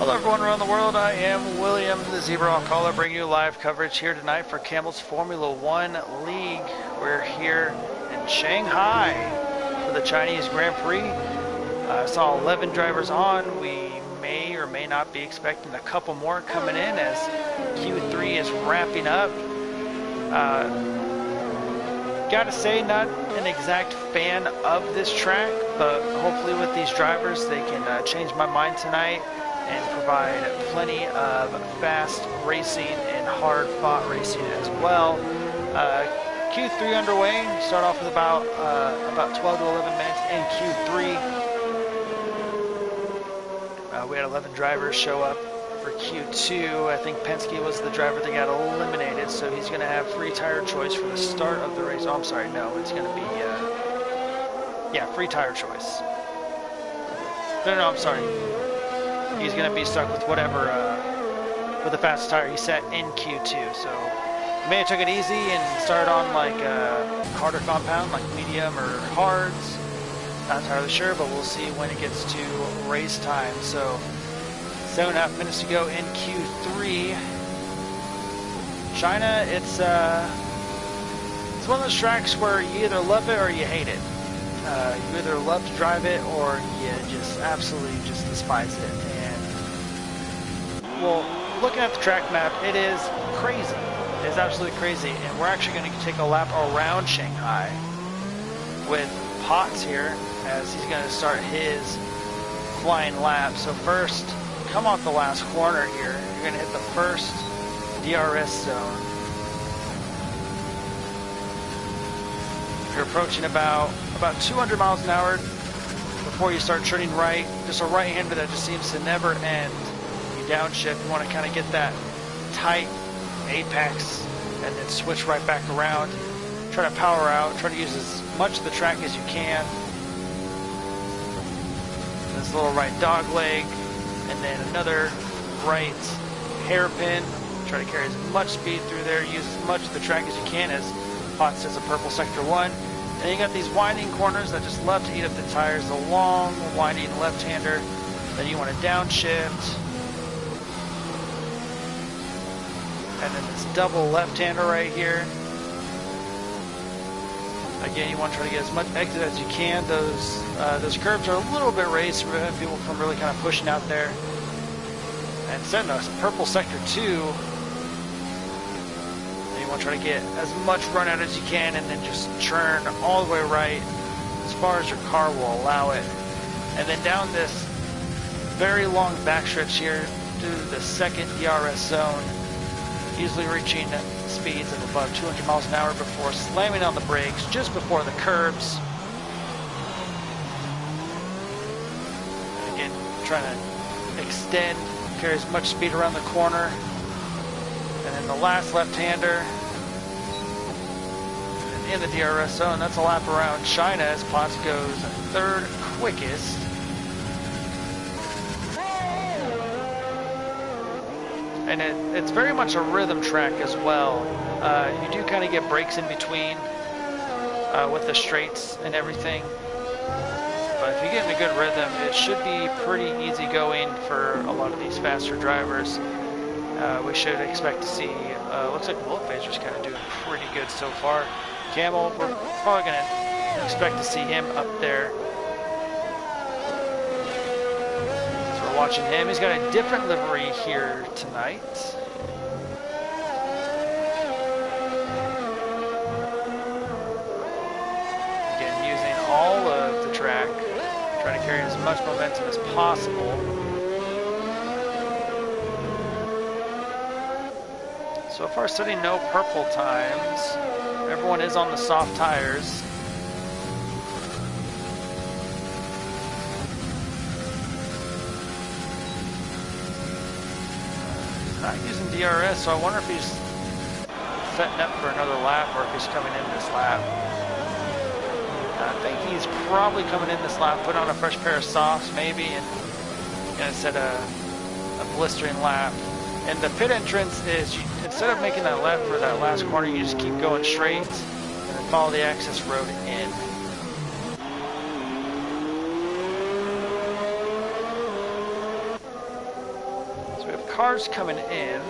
Hello everyone around the world, I am William, the Zebra Hawk Caller, bringing you live coverage here tonight for Camel's Formula One League. We're here in Shanghai for the Chinese Grand Prix. I saw 11 drivers on. We may or may not be expecting a couple more coming in as Q3 is wrapping up. Gotta say, not an exact fan of this track, but hopefully with these drivers they can change my mind tonight and provide plenty of fast racing and hard-fought racing as well. Q3 underway. Start off with about 12 to 11 minutes in Q3. We had 11 drivers show up for Q2. I think Penske was the driver that got eliminated, so he's going to have free tire choice for the start of the race. Oh, I'm sorry, no, it's going to be free tire choice. No, I'm sorry. He's going to be stuck with whatever, with the fastest tire he set in Q2. So may have took it easy and started on like a harder compound, like medium or hards. Not entirely sure, but we'll see when it gets to race time. So 7.5 minutes to go in Q3. China, it's one of those tracks where you either love it or you hate it. You either love to drive it or you just absolutely just despise it. Well, looking at the track map, it is crazy. It is absolutely crazy. And we're actually going to take a lap around Shanghai with Potts here as he's going to start his flying lap. So first, come off the last corner here. You're going to hit the first DRS zone. You're approaching about 200 miles an hour before you start turning right. Just a right-hander that just seems to never end. Downshift, you want to kind of get that tight apex and then switch right back around. Try to power out, try to use as much of the track as you can. This little right dog leg and then another right hairpin. Try to carry as much speed through there, use as much of the track as you can as Potts does a purple sector 1. And you got these winding corners that just love to eat up the tires, the long winding left-hander. Then you want to downshift. And then this double left-hander right here. Again, you want to try to get as much exit as you can. Those curves are a little bit raised to prevent people from really kind of pushing out there. And setting a purple sector 2. And you want to try to get as much run out as you can and then just churn all the way right as far as your car will allow it. And then down this very long backstretch here to the second DRS zone. Easily reaching speeds of above 200 miles an hour before slamming on the brakes just before the curbs. Again, trying to extend, carry as much speed around the corner. And then the last left-hander in the DRS zone. That's a lap around China as Potts goes third quickest. And it's very much a rhythm track as well. You do kind of get breaks in between with the straights and everything. But if you get in a good rhythm, it should be pretty easy going for a lot of these faster drivers. We should expect to see, looks like Wolf Phaser's kind of doing pretty good so far. Camel, we're probably going to expect to see him up there. Watching him, he's got a different livery here tonight. Again, using all of the track, trying to carry as much momentum as possible. So far, setting no purple times. Everyone is on the soft tires. Not using DRS, so I wonder if he's setting up for another lap or if he's coming in this lap. I think he's probably coming in this lap, put on a fresh pair of softs maybe, and gonna set a blistering lap. And the pit entrance is, instead of making that left for that last corner, you just keep going straight and then follow the access road in. cars coming in.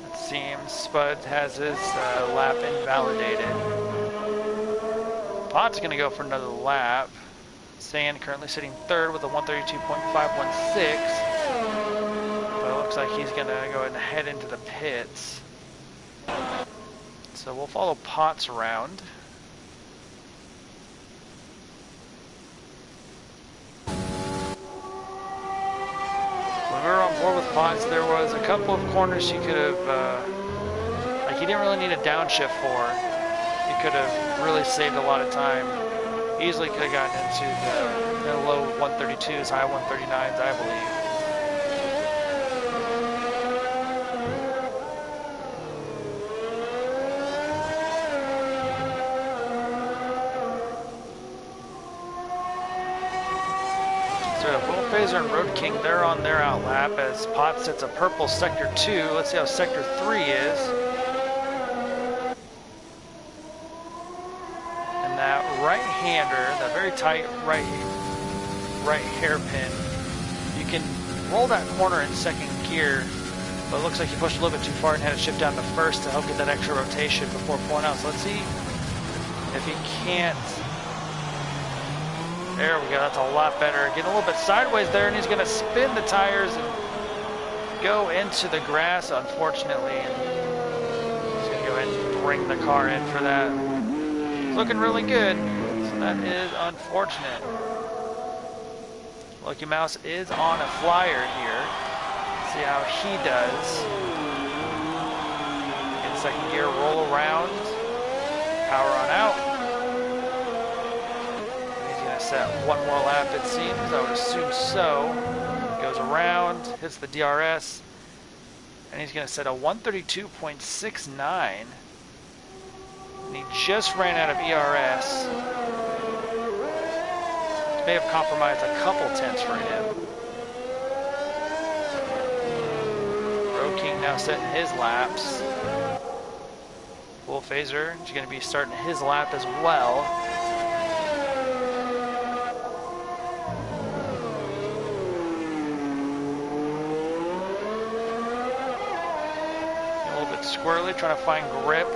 It seems Spud has his lap invalidated. Pot's going to go for another lap. Sand currently sitting third with a 132.516. But it looks like he's going to go ahead and head into the pits. So we'll follow Potts around. When we were on board with Potts, there was a couple of corners he could have, like he didn't really need a downshift for. He could have really saved a lot of time. Easily could have gotten into the low 132s, high 139s, I believe. And Road King, they're on their outlap as Potts sets a purple Sector 2. Let's see how Sector 3 is. And that right-hander, that very tight right hairpin, you can roll that corner in second gear, but it looks like you pushed a little bit too far and had to shift down to first to help get that extra rotation before pulling out. So let's see if he can't. There we go, that's a lot better. Getting a little bit sideways there, and he's going to spin the tires and go into the grass, unfortunately. And he's going to go ahead and bring the car in for that. It's looking really good, so that is unfortunate. Lucky Mouse is on a flyer here. Let's see how he does. In second gear, roll around, power on out. Set one more lap, it seems. I would assume so. Goes around, hits the DRS, and he's going to set a 132.69. And he just ran out of ERS. May have compromised a couple tenths for him. Road King now setting his laps. Full Phaser is going to be starting his lap as well. Squirrely, trying to find grip.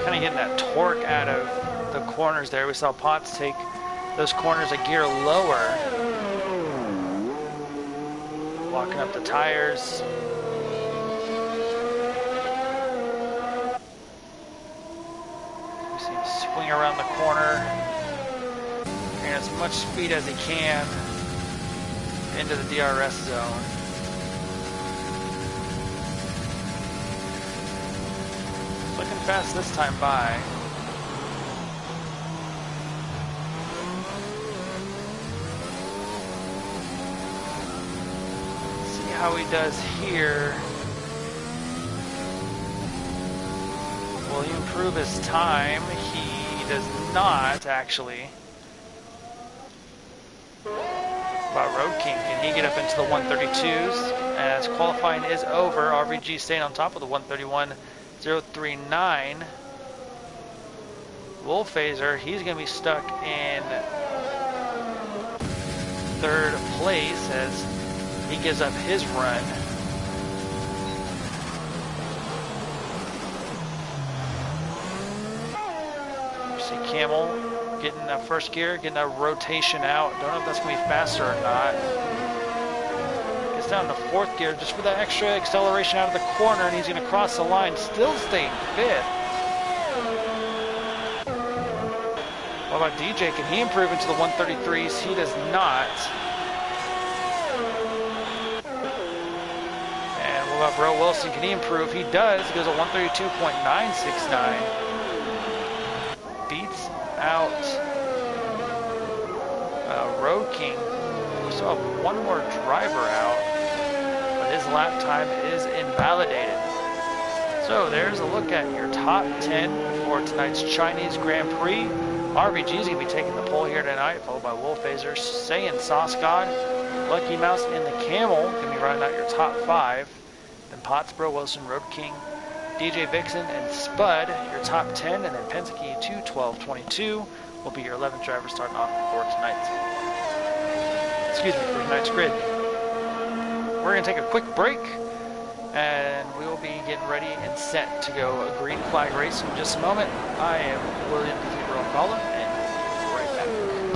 Kind of getting that torque out of the corners there. We saw Potts take those corners a gear lower. Locking up the tires. Swing around the corner, and as much speed as he can into the DRS zone. Looking fast this time by. See how he does here. Will he improve his time? He does not, actually. About Road King, can he get up into the 132s? As qualifying is over, RVG staying on top of the 131.039. Wolf Phaser, he's going to be stuck in third place as he gives up his run. Camel getting that first gear, getting that rotation out. Don't know if that's going to be faster or not. Gets down to fourth gear just for that extra acceleration out of the corner, and he's going to cross the line, still staying fifth. What about DJ? Can he improve into the 133s? He does not. And what about Bro Wilson? Can he improve? He does. He goes a 132.969. Beats out Road King. We still have one more driver out, but his lap time is invalidated. So there's a look at your top 10 for tonight's Chinese Grand Prix. RBG is going to be taking the pole here tonight, followed by Wolfazer, Saiyan, Sauce God, Lucky Mouse, and the Camel going to be running out your top 5. Then Pottsboro, Wilson, Road King, DJ Vixen, and Spud, your top 10. And then Penske 2, 12, 22 will be your 11th driver starting off for tonight. Excuse me, for tonight's grid. We're going to take a quick break, and we will be getting ready and set to go a green flag race in just a moment. I am William Roncallo, and we'll be right back.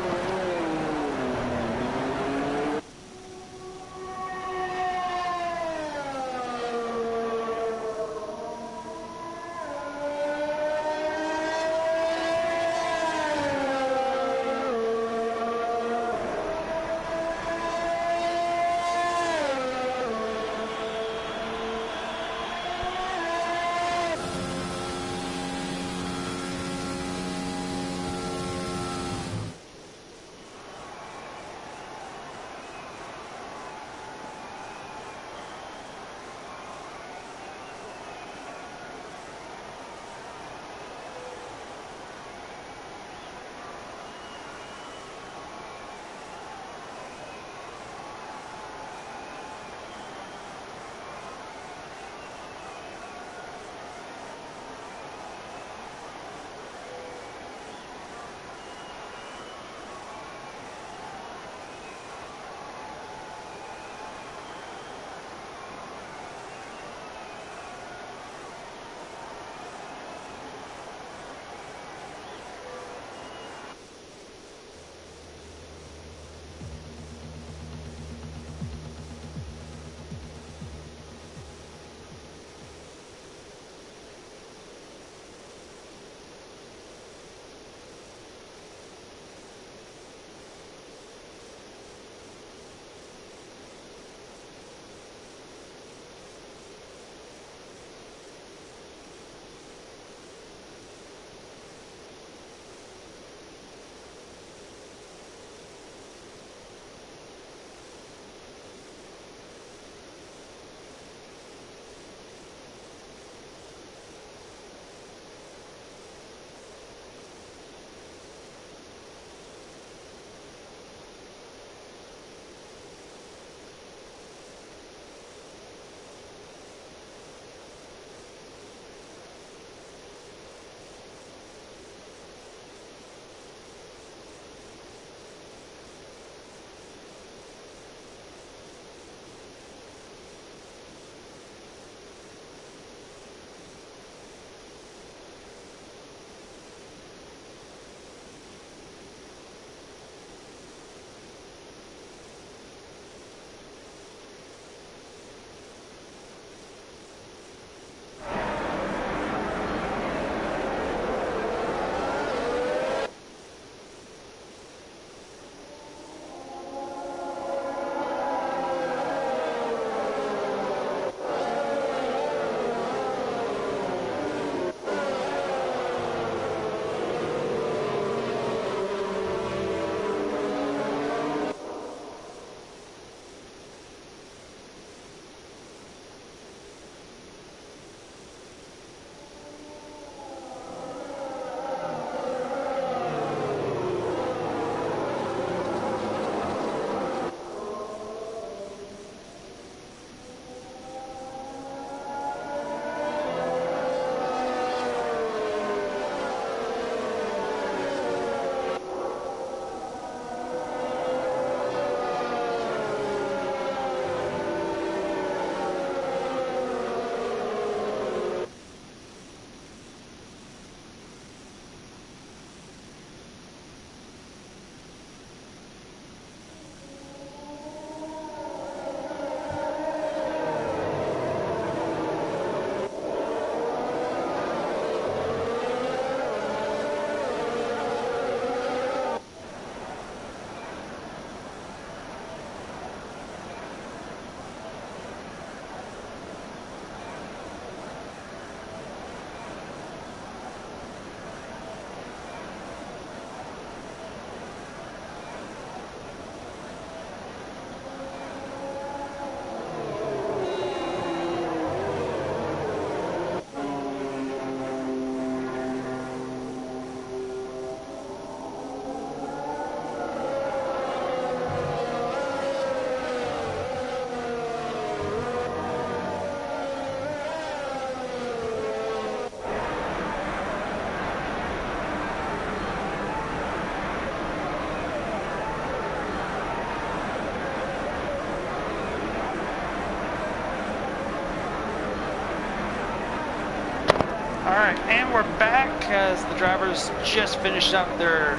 And we're back as the drivers just finished up their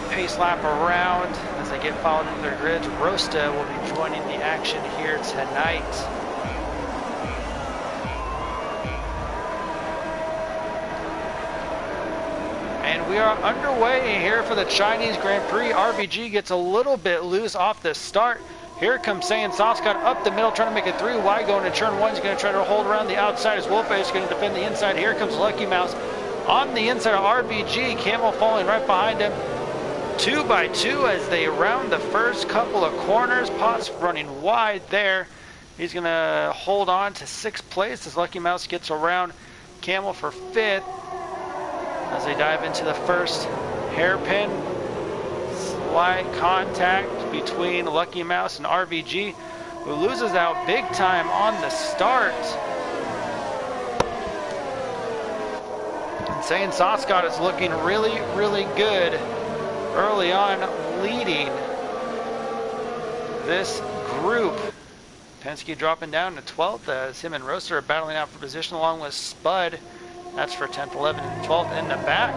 pace lap around as they get followed into their grids. Rosta will be joining the action here tonight. And we are underway here for the Chinese Grand Prix. RBG gets a little bit loose off the start. Here comes Sayan Soscott up the middle, trying to make it 3 wide going to turn 1. He's going to try to hold around the outside as Wolfpace is going to defend the inside. Here comes Lucky Mouse on the inside of RBG. Camel falling right behind him. 2 by 2 as they round the first couple of corners. Potts running wide there. He's going to hold on to 6th place as Lucky Mouse gets around Camel for 5th. As they dive into the first hairpin. Slight contact between Lucky Mouse and RBG, who loses out big time on the start. And Sayan Soscott is looking really, really good early on, leading this group. Penske dropping down to 12th as him and Roster are battling out for position along with Spud. That's for 10th, 11th, and 12th in the back.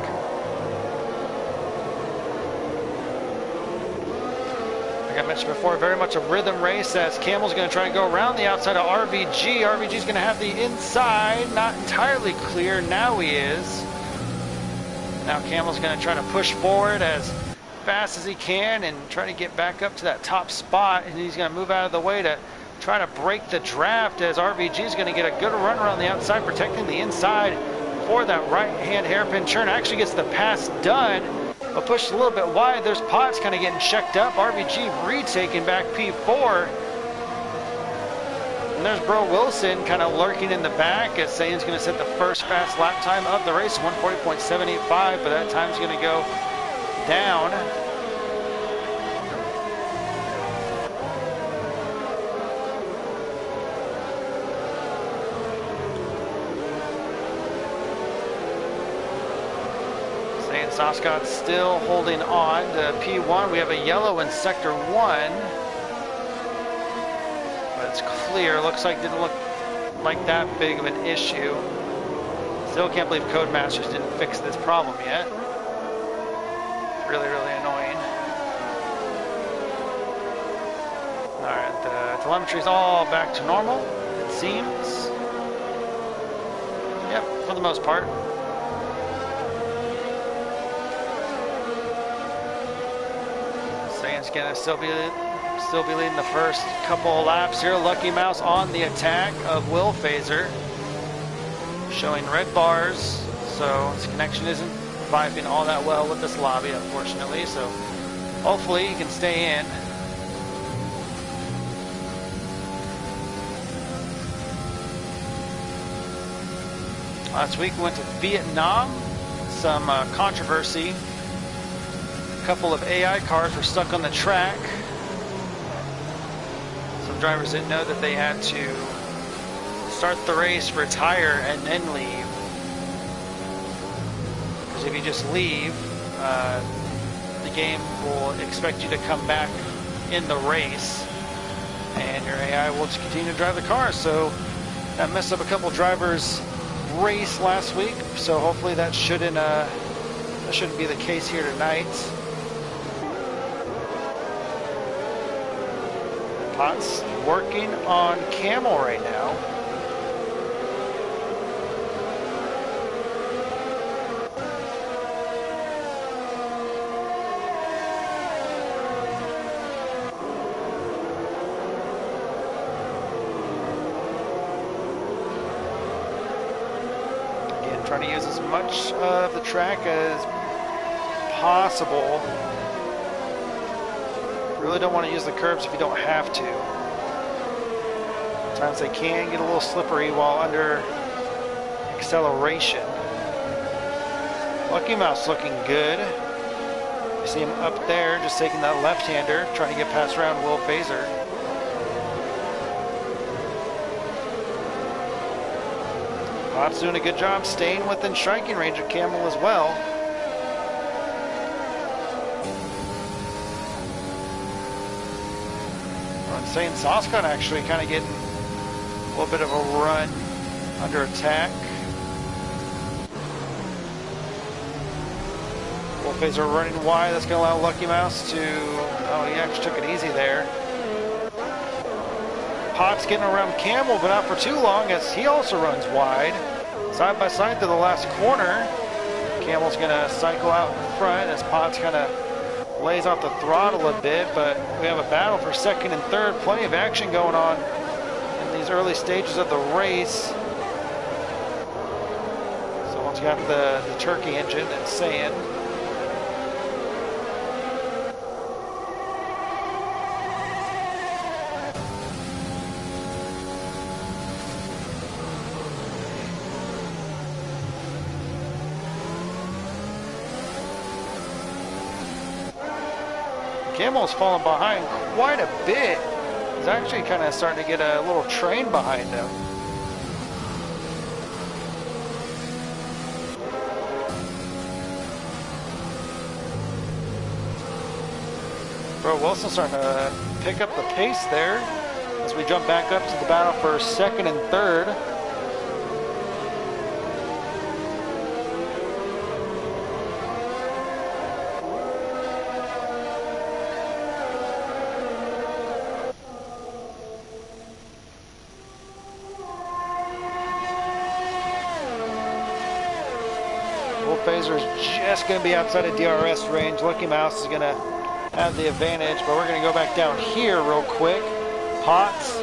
Like I mentioned before, very much a rhythm race as Camel's going to try and go around the outside of RBG. RBG's going to have the inside, not entirely clear. Now he is. Now Camel's going to try to push forward as fast as he can and try to get back up to that top spot. And he's going to move out of the way to try to break the draft as RBG is going to get a good run around the outside, protecting the inside for that right-hand hairpin turn. Actually gets the pass done, but pushed a little bit wide. There's Potts kind of getting checked up. RBG retaking back P4. And there's Bro Wilson kind of lurking in the back as Sayan's going to set the first fast lap time of the race, 140.785, but that time's going to go down. Soscott's still holding on to P1. We have a yellow in sector 1. But it's clear. Looks like didn't look like that big of an issue. Still can't believe Codemasters didn't fix this problem yet. Really, really annoying. Alright, the telemetry's all back to normal, it seems. Yep, for the most part. Sayan's gonna still be leading the first couple of laps here. Lucky Mouse on the attack of Will Phaser, showing red bars, so his connection isn't vibing all that well with this lobby, unfortunately. So hopefully he can stay in. Last week we went to Vietnam. Some controversy. A couple of AI cars were stuck on the track. Some drivers didn't know that they had to start the race, retire, and then leave. Because if you just leave, the game will expect you to come back in the race, and your AI will just continue to drive the car. So that messed up a couple drivers' race last week. So hopefully that shouldn't be the case here tonight. Potts working on Camel right now. Again, trying to use as much of the track as possible. Really don't want to use the curbs if you don't have to. Sometimes they can get a little slippery while under acceleration. Lucky Mouse looking good. You see him up there just taking that left-hander, trying to get past around Will Phaser. Potts doing a good job staying within striking range of Camel as well. Sayan Soscott actually kind of getting a little bit of a run under attack. Wolfhazer running wide. That's going to allow Lucky Mouse to... Oh, he actually took it easy there. Potts getting around Camel, but not for too long as he also runs wide. Side by side to the last corner. Camel's going to cycle out in front as Potts kind of lays off the throttle a bit, but we have a battle for second and third. Plenty of action going on in these early stages of the race. So once you got the turkey engine, it's saying. Camel's fallen behind quite a bit. He's actually kind of starting to get a little train behind him. Bro, Wilson's starting to pick up the pace there as we jump back up to the battle for second and third. Wolfhazer's just going to be outside of DRS range. Lucky Mouse is going to have the advantage, but we're going to go back down here real quick. Potts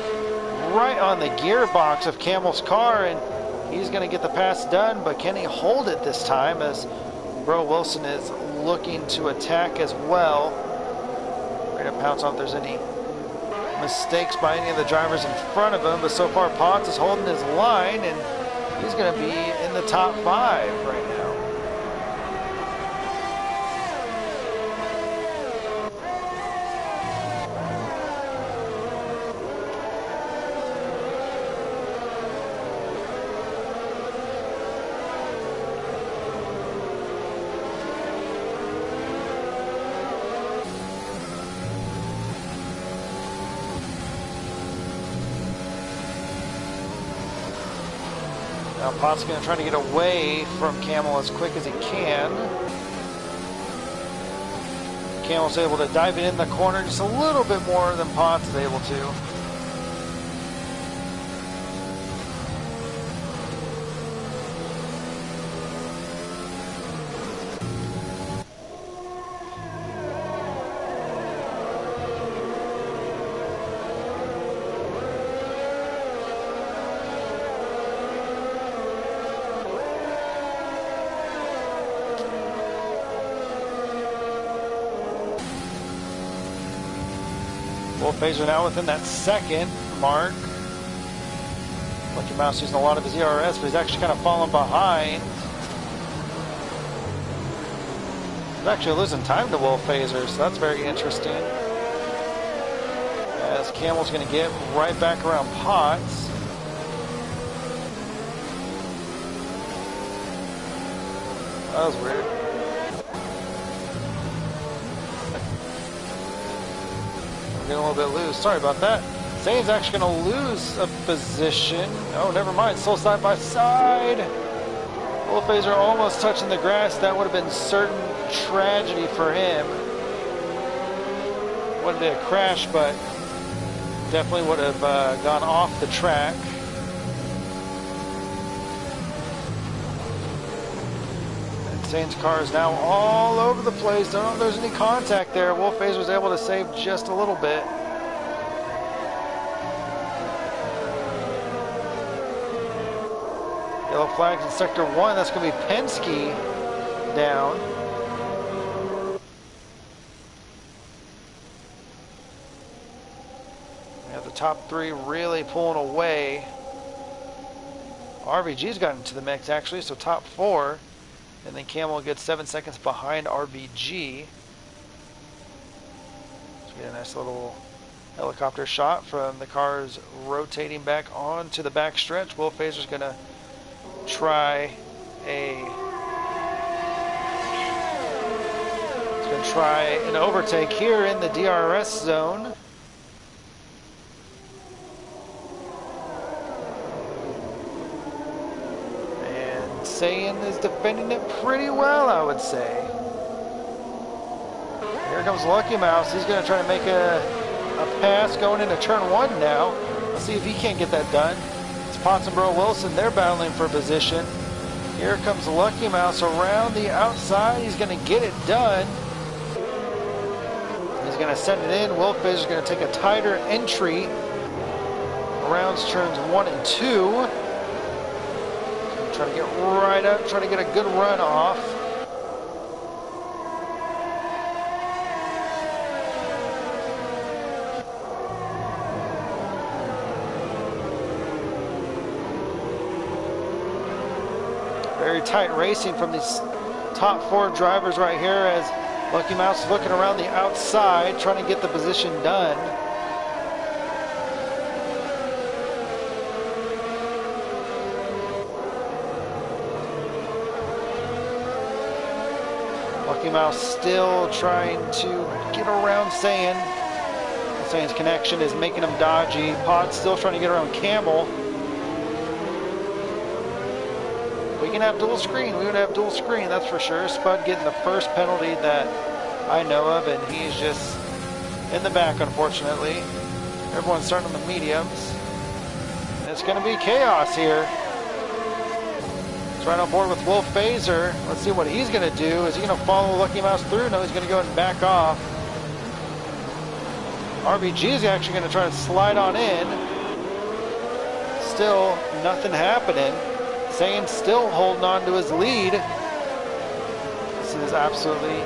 right on the gearbox of Camel's car, and he's going to get the pass done, but can he hold it this time as Bro Wilson is looking to attack as well. We're going to pounce on if there's any mistakes by any of the drivers in front of him, but so far Potts is holding his line, and he's going to be in the top 5 right now. Now Potts going to try to get away from Camel as quick as he can. Camel's able to dive it in the corner just a little bit more than Potts is able to. Wolfhazer now within that second mark. Lucky Mouse using a lot of his ERS, but he's actually kind of falling behind. He's actually losing time to Wolfhazer, so that's very interesting. As Camel's going to get right back around Potts. That was weird. Getting a little bit loose. Sorry about that. Zane's actually going to lose a position. Oh, never mind. Still side by side. Wolfhazer almost touching the grass. That would have been certain tragedy for him. Wouldn't be a crash, but definitely would have gone off the track. Zane's car is now all over the place. Don't know if there's any contact there. Wolfhazer was able to save just a little bit. Yellow flags in sector 1. That's going to be Penske down. We have the top 3 really pulling away. RVG's gotten into the mix actually, so top 4. And then Camel gets 7 seconds behind RVG. So we get a nice little helicopter shot from the cars rotating back onto the back stretch. Wolfhazer's going to try an overtake here in the DRS zone. Sayin is defending it pretty well, I would say. Here comes Lucky Mouse. He's going to try to make a pass going into turn 1 now. Let's see if he can't get that done. It's Potts and Bro Wilson. They're battling for position. Here comes Lucky Mouse around the outside. He's going to get it done. He's going to send it in. Wolfface is going to take a tighter entry around turns 1 and 2. Trying to get right up, trying to get a good run off. Very tight racing from these top 4 drivers right here as Lucky Mouse is looking around the outside, trying to get the position done. Lucky Mouse still trying to get around Saiyan. Saiyan's connection is making him dodgy. Pod's still trying to get around Camel. We can have dual screen. We would have dual screen, that's for sure. Spud getting the first penalty that I know of, and he's just in the back, unfortunately. Everyone's starting on the mediums. And it's going to be chaos here. He's right on board with Wolf Phaser. Let's see what he's going to do. Is he going to follow Lucky Mouse through? No, he's going to go and back off. RBG is actually going to try to slide on in. Still nothing happening. Saiyan still holding on to his lead. This is absolutely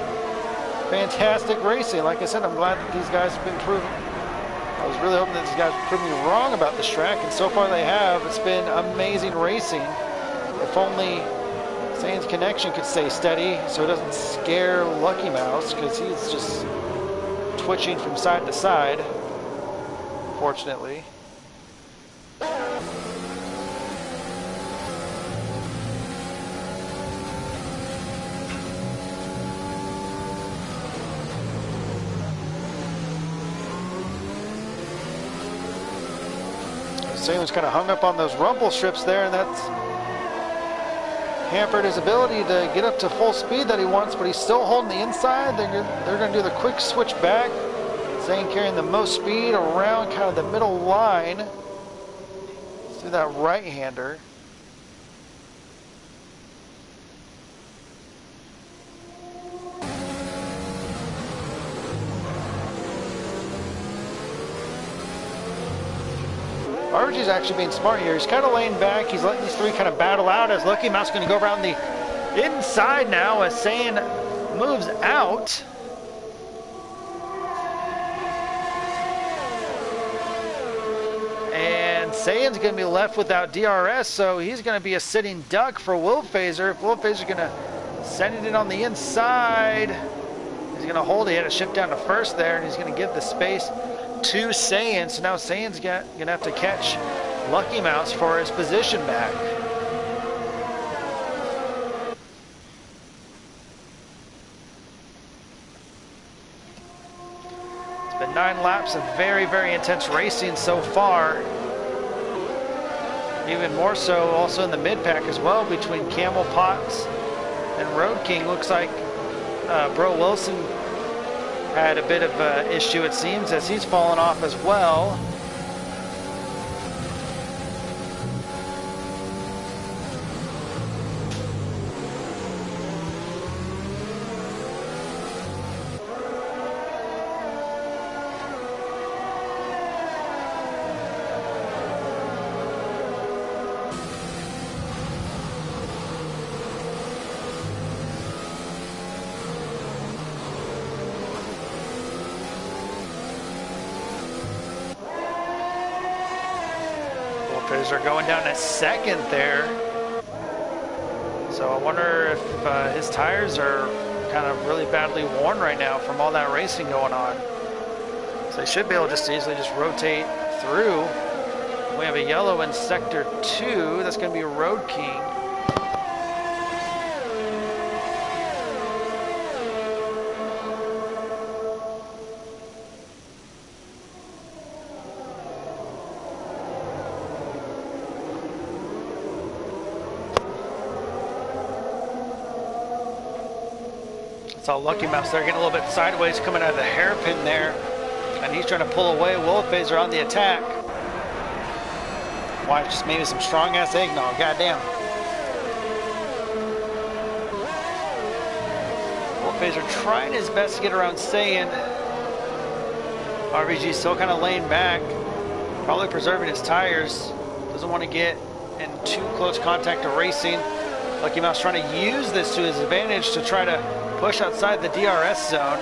fantastic racing. Like I said, I'm glad that these guys have been proven. I was really hoping that these guys would prove me wrong about this track, and so far they have. It's been amazing racing. If only Saiyan's connection could stay steady so it doesn't scare Lucky Mouse, because he's just twitching from side to side, fortunately. Saiyan's kind of hung up on those rumble strips there, and that's hampered his ability to get up to full speed that he wants, but he's still holding the inside. They're going to do the quick switch back. Saiyan carrying the most speed around kind of the middle line. Let's do that right-hander. RG's actually being smart here. He's kind of laying back. He's letting these 3 kind of battle out as Lucky Mouse going to go around the inside now as Saiyan moves out. And Saiyan's going to be left without DRS, so he's going to be a sitting duck for Wolfphaser. If Wolfphaser's going to send it in on the inside, he's going to hold it. He had to shift down to first there, and he's going to give the space to Saiyan. So now Saiyan's going to have to catch Lucky Mouse for his position back. It's been 9 laps of very, very intense racing so far. Even more so also in the mid-pack as well between Camel, Potts, and Road King. Looks like Bro Wilson had a bit of an issue, it seems, as he's fallen off as well. Are going down at second there. So I wonder if his tires are kind of really badly worn right now from all that racing going on. So they should be able just to easily just rotate through. We have a yellow in sector 2. That's going to be Road King. It's saw Lucky Mouse there getting a little bit sideways coming out of the hairpin there. And he's trying to pull away. Wolf Phaser on the attack. Watch, just maybe some strong ass eggnog. Goddamn. Wolf Phaser trying his best to get around Saiyan. RBG still kind of laying back. Probably preserving his tires. Doesn't want to get in too close contact to racing. Lucky Mouse trying to use this to his advantage to try to push outside the DRS zone.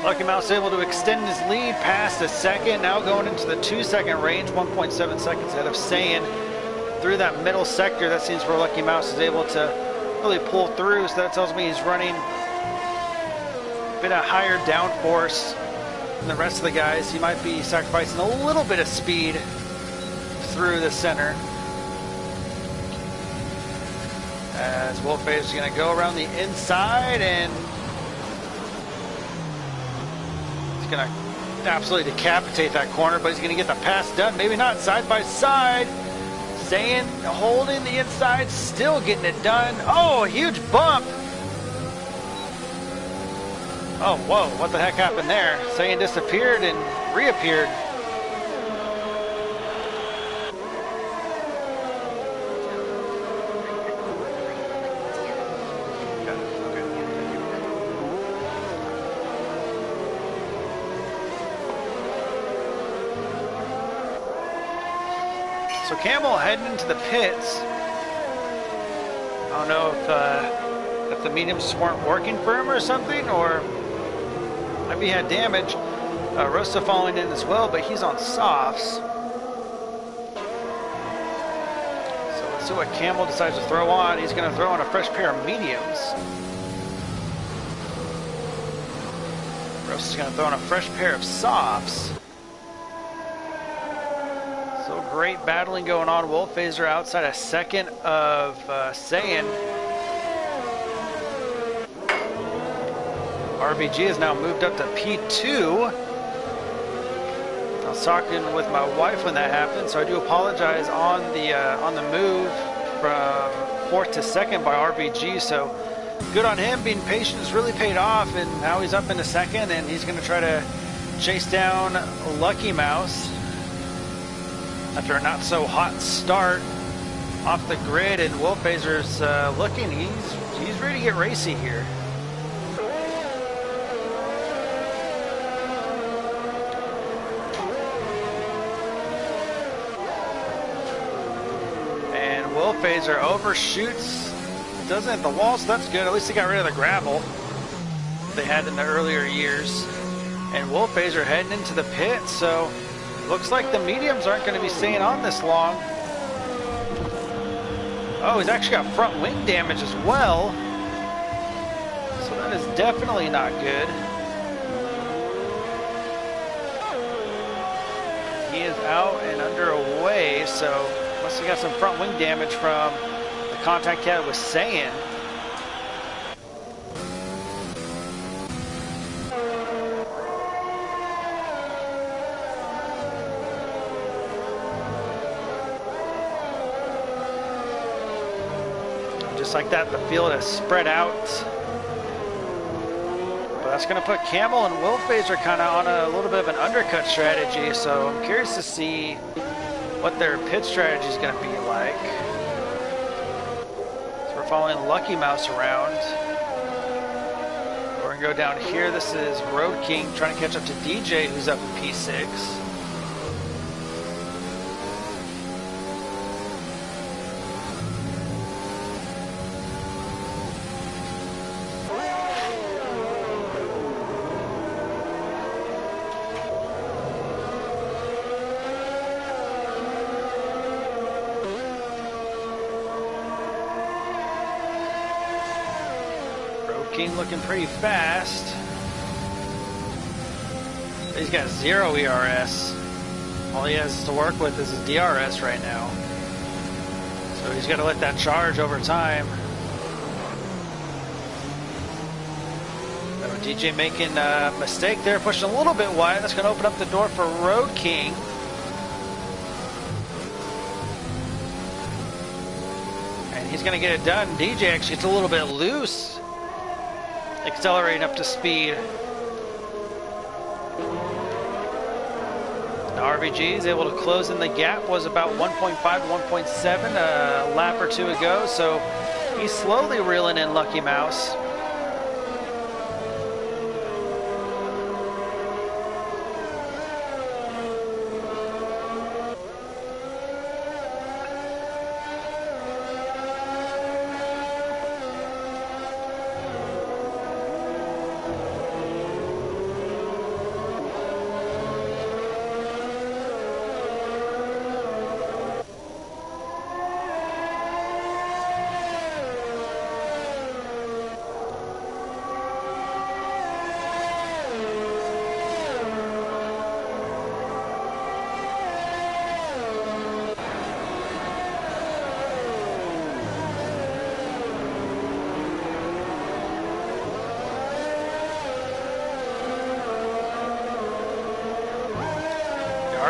Lucky Mouse able to extend his lead past a second, now going into the 2-second range, 1.7 seconds ahead of Saiyan. Through that middle sector, that seems where Lucky Mouse is able to really pull through, so that tells me he's running a bit of higher downforce than the rest of the guys. He might be sacrificing a little bit of speed through the center. As Wolf Phaser is going to go around the inside and he's going to absolutely decapitate that corner, but he's going to get the pass done. Maybe not side by side. Saiyan holding the inside, still getting it done. Oh, a huge bump. Oh, whoa, what the heck happened there? Saiyan disappeared and reappeared. So Camel heading into the pits. I don't know if the mediums weren't working for him or something, or maybe he had damage. Rosa falling in as well, but he's on softs. So let's see what Camel decides to throw on. He's going to throw on a fresh pair of mediums. Rosa's going to throw on a fresh pair of softs. Great battling going on. Wolf Phaser outside a second of Saiyan. RBG has now moved up to P2. I was talking with my wife when that happened, so I do apologize on the move from 4th to 2nd by RBG. So good on him. Being patient has really paid off, and now he's up into 2nd, and he's going to try to chase down Lucky Mouse. After a not so hot start off the grid, and Wolf Phaser's looking, he's ready to get racy here. And Wolf Phaser overshoots, doesn't hit the wall, so that's good. At least he got rid of the gravel they had in the earlier years. And Wolf Phaser heading into the pit, so looks like the mediums aren't going to be staying on this long. Oh, he's actually got front wing damage as well. So that is definitely not good. He is out and underway, so must have got some front wing damage from the contact he had with Saiyan. Just like that, the field has spread out. But that's going to put Camel and Wolf Phaser kind of on a little bit of an undercut strategy. So I'm curious to see what their pit strategy is going to be like. So we're following Lucky Mouse around. We're going to go down here. This is Road King trying to catch up to DJ, who's up in P6. King looking pretty fast. He's got 0 ERS. All he has to work with is his DRS right now. So he's got to let that charge over time. DJ making a mistake there, pushing a little bit wide. That's going to open up the door for Road King. And he's going to get it done. DJ actually gets a little bit loose, accelerating up to speed. Now RVG is able to close in the gap, was about 1.5 to 1.7 a lap or two ago. So he's slowly reeling in Lucky Mouse.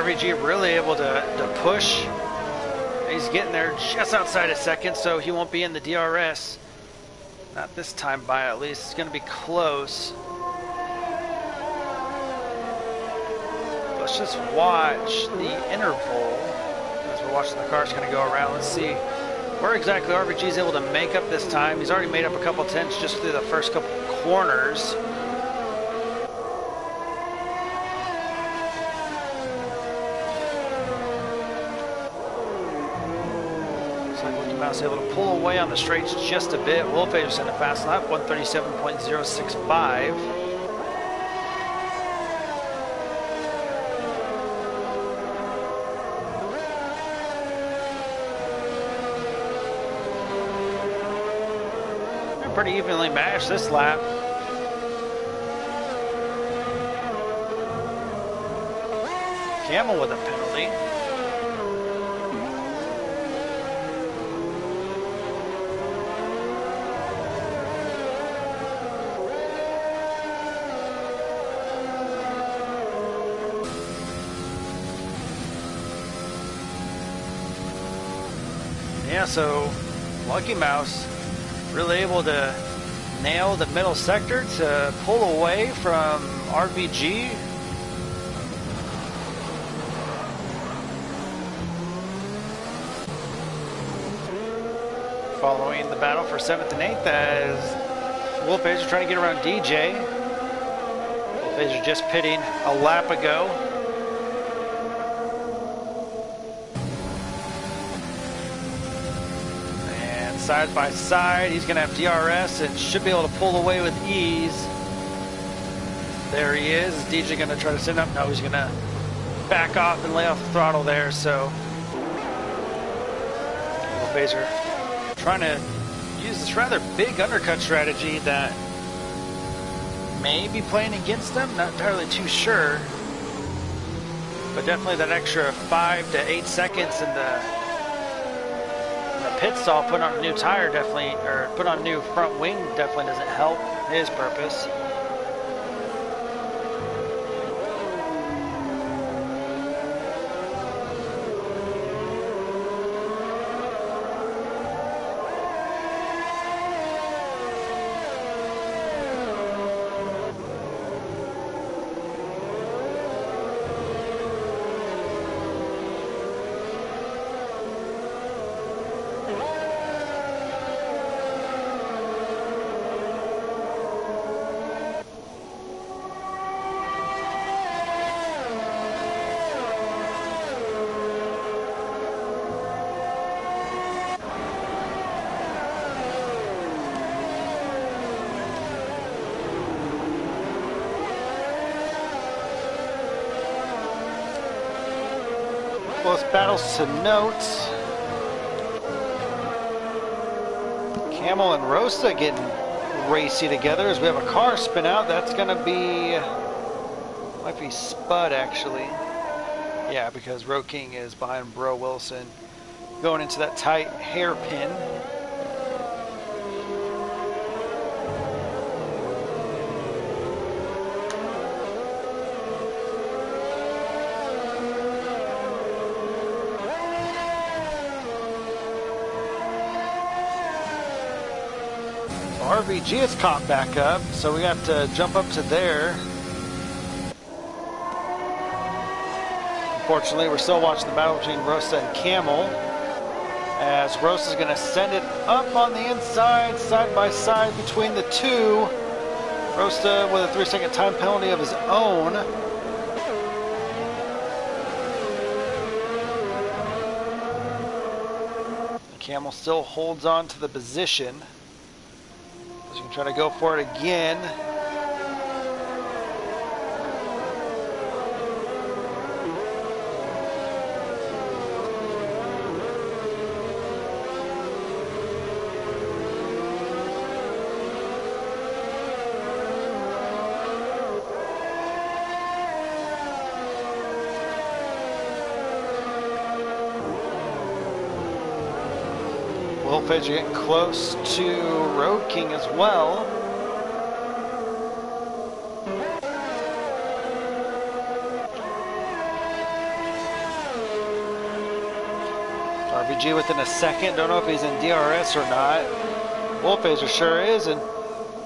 RVG really able to push. He's getting there just outside a second, so he won't be in the DRS. Not this time by, at least. It's going to be close. Let's just watch the interval as we're watching the cars kind of go around. Let's see where exactly RVG is able to make up this time. He's already made up a couple tenths just through the first couple corners. Able to pull away on the straights just a bit. Wolfager's in a fast lap, 137.065. They're pretty evenly matched this lap. Camel with a penalty. Yeah, so Lucky Mouse really able to nail the middle sector to pull away from RVG. Following the battle for 7th and 8th as Wolfager trying to get around DJ. Wolfager just pitting a lap ago. Side by side, he's going to have DRS and should be able to pull away with ease. There he is. Is DJ going to try to send up? No, he's going to back off and lay off the throttle there. So Wolfager trying to use this rather big undercut strategy that may be playing against him. Not entirely too sure, but definitely that extra 5 to 8 seconds in the pit stall, put on a new tire definitely, or put on a new front wing definitely doesn't help his purpose. Close battles to note. Camel and Rosa getting racy together as we have a car spin out. That's going to be, might be Spud actually. Yeah, because Road King is behind Bro Wilson going into that tight hairpin. RVG is caught back up, so we have to jump up to there. Unfortunately, we're still watching the battle between Rosa and Camel, as Rosa's going to send it up on the inside, side by side between the two. Rosa with a 3-second time penalty of his own. Camel still holds on to the position. So you can try to go for it again. Wolfedge getting close to Road King as well. RVG within a second. Don't know if he's in DRS or not. Wolfedge sure is, and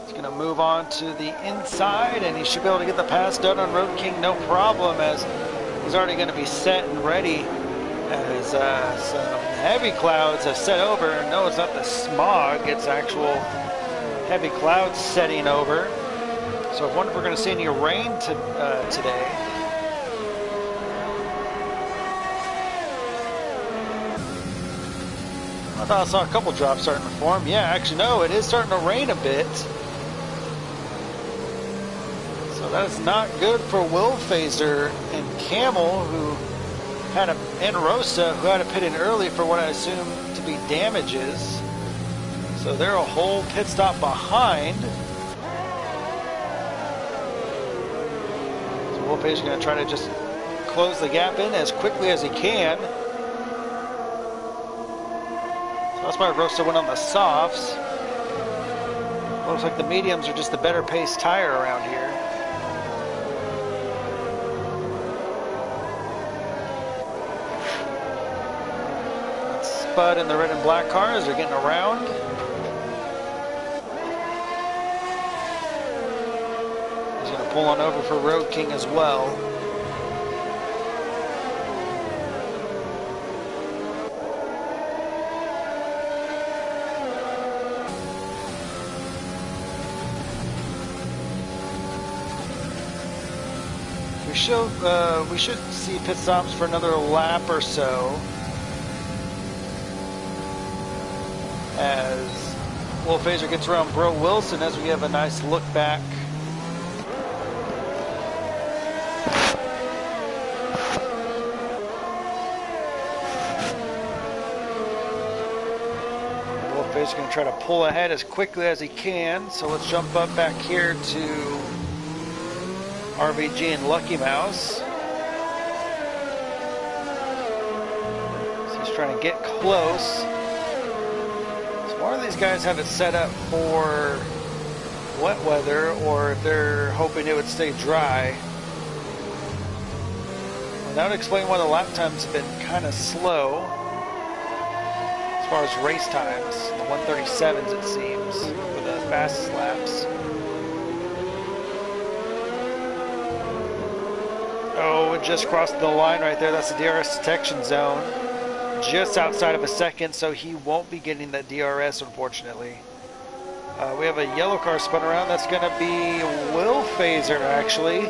he's going to move on to the inside, and he should be able to get the pass done on Road King no problem, as he's already going to be set and ready. As some heavy clouds have set over. No, it's not the smog, it's actual heavy clouds setting over. So I wonder if we're going to see any rain today. I thought I saw a couple drops starting to form. Yeah, actually no, it is starting to rain a bit. So that is not good for Will Phaser and Camel, who had and Rosa, who had to pit in early for what I assume to be damages. So they're a whole pit stop behind. So Wolfpage is going to try to just close the gap in as quickly as he can. So that's why Rosa went on the softs. Looks like the mediums are just the better paced tire around here. Spud and the red and black cars are getting around. He's going to pull on over for Road King as well. We should see pit stops for another lap or so, as Will Phaser gets around Bro Wilson as we have a nice look back. Will Phaser going to try to pull ahead as quickly as he can, so let's jump up back here to RVG and Lucky Mouse. So he's trying to get close. One of these guys have it set up for wet weather, or if they're hoping it would stay dry. And that would explain why the lap times have been kind of slow as far as race times. The 137s, it seems, for the fastest laps. Oh, it just crossed the line right there. That's the DRS detection zone. Just outside of a second, so he won't be getting that DRS, unfortunately. We have a yellow car spun around. That's going to be Will Phaser, actually,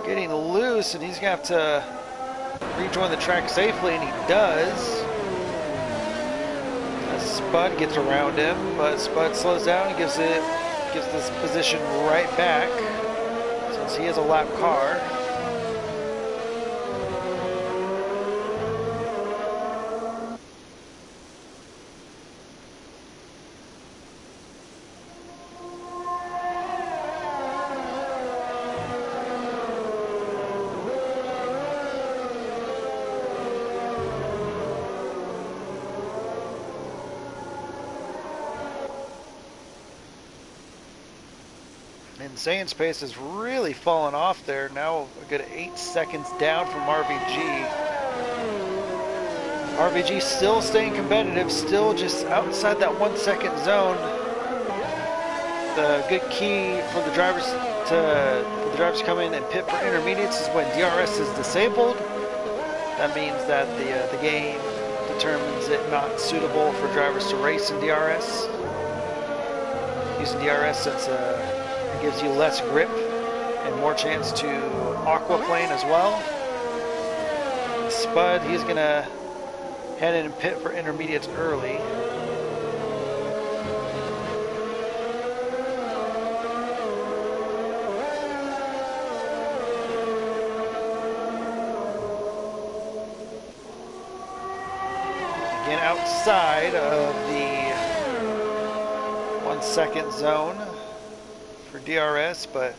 getting loose, and he's going to have to rejoin the track safely, and he does. As Spud gets around him, but Spud slows down and gives this position right back, since he is a lap car. Zane's pace has really fallen off there. Now a good 8 seconds down from RVG. RVG still staying competitive, still just outside that 1 second zone. The good key for the drivers to come in and pit for intermediates is when DRS is disabled. That means that the game determines it not suitable for drivers to race in DRS. Using DRS since it gives you less grip and more chance to aquaplane as well. Spud, he's gonna head in and pit for intermediates early. Again, outside of the 1 second zone for DRS, but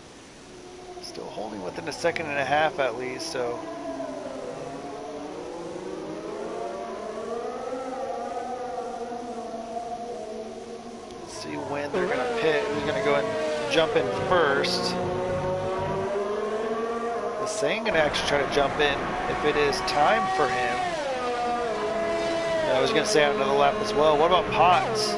still holding within a second and a half at least, so. Let's see when they're gonna pit, who's gonna go and jump in first. Is Sane gonna actually try to jump in if it is time for him? I was going to say on another lap as well. What about Potts?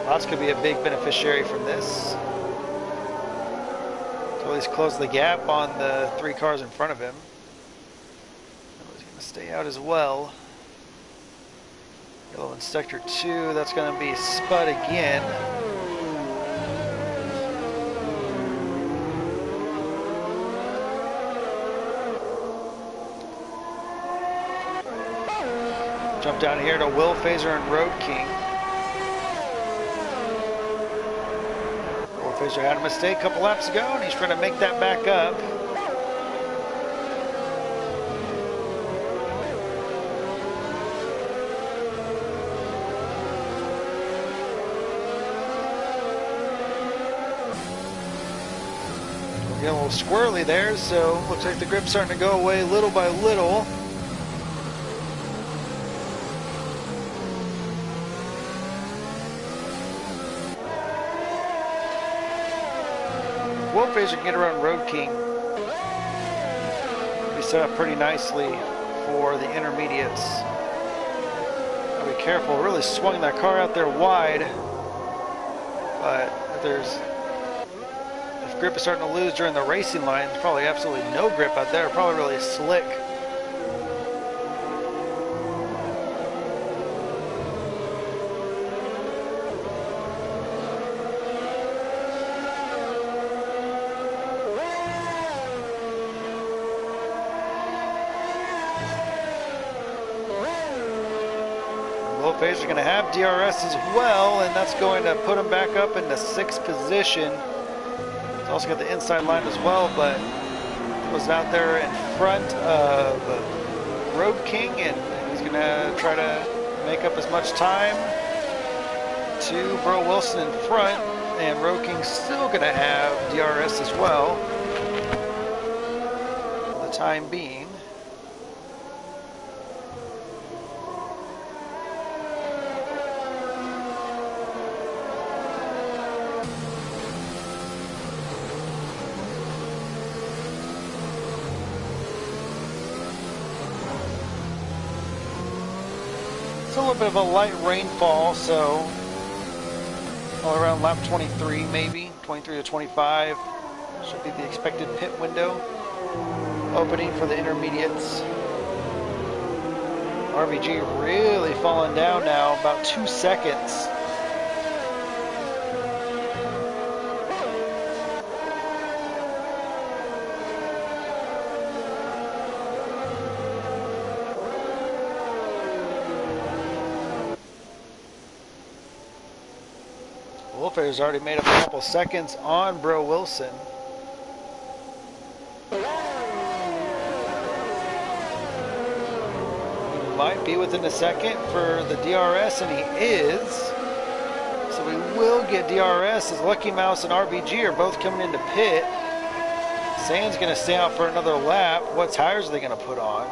Potts could be a big beneficiary from this. To at least close the gap on the 3 cars in front of him. He's going to stay out as well. Yellow in sector 2. That's going to be Spud again. Jump down here to Will Phaser and Road King. Will Phaser had a mistake a couple laps ago, and he's trying to make that back up. We're getting a little squirrely there, so looks like the grip's starting to go away little by little. Will Phaser can get around Road King. Be set up pretty nicely for the intermediates. Gotta be careful, really swung that car out there wide. But if grip is starting to lose during the racing line, there's probably absolutely no grip out there, probably really slick. Phaser's going to have DRS as well, and that's going to put him back up into 6th position. He's also got the inside line as well, but was out there in front of Road King, and he's going to try to make up as much time to Bro Wilson in front, and Road King's still going to have DRS as well for the time being. It's a little bit of a light rainfall, so all around lap 23 maybe, 23 to 25 should be the expected pit window opening for the intermediates. RVG really falling down now, about 2 seconds. Wolfhair's already made up a couple seconds on Bro Wilson. Might be within a second for the DRS, and he is. So we will get DRS as Lucky Mouse and RVG are both coming into pit. Sand's going to stay out for another lap. What tires are they going to put on?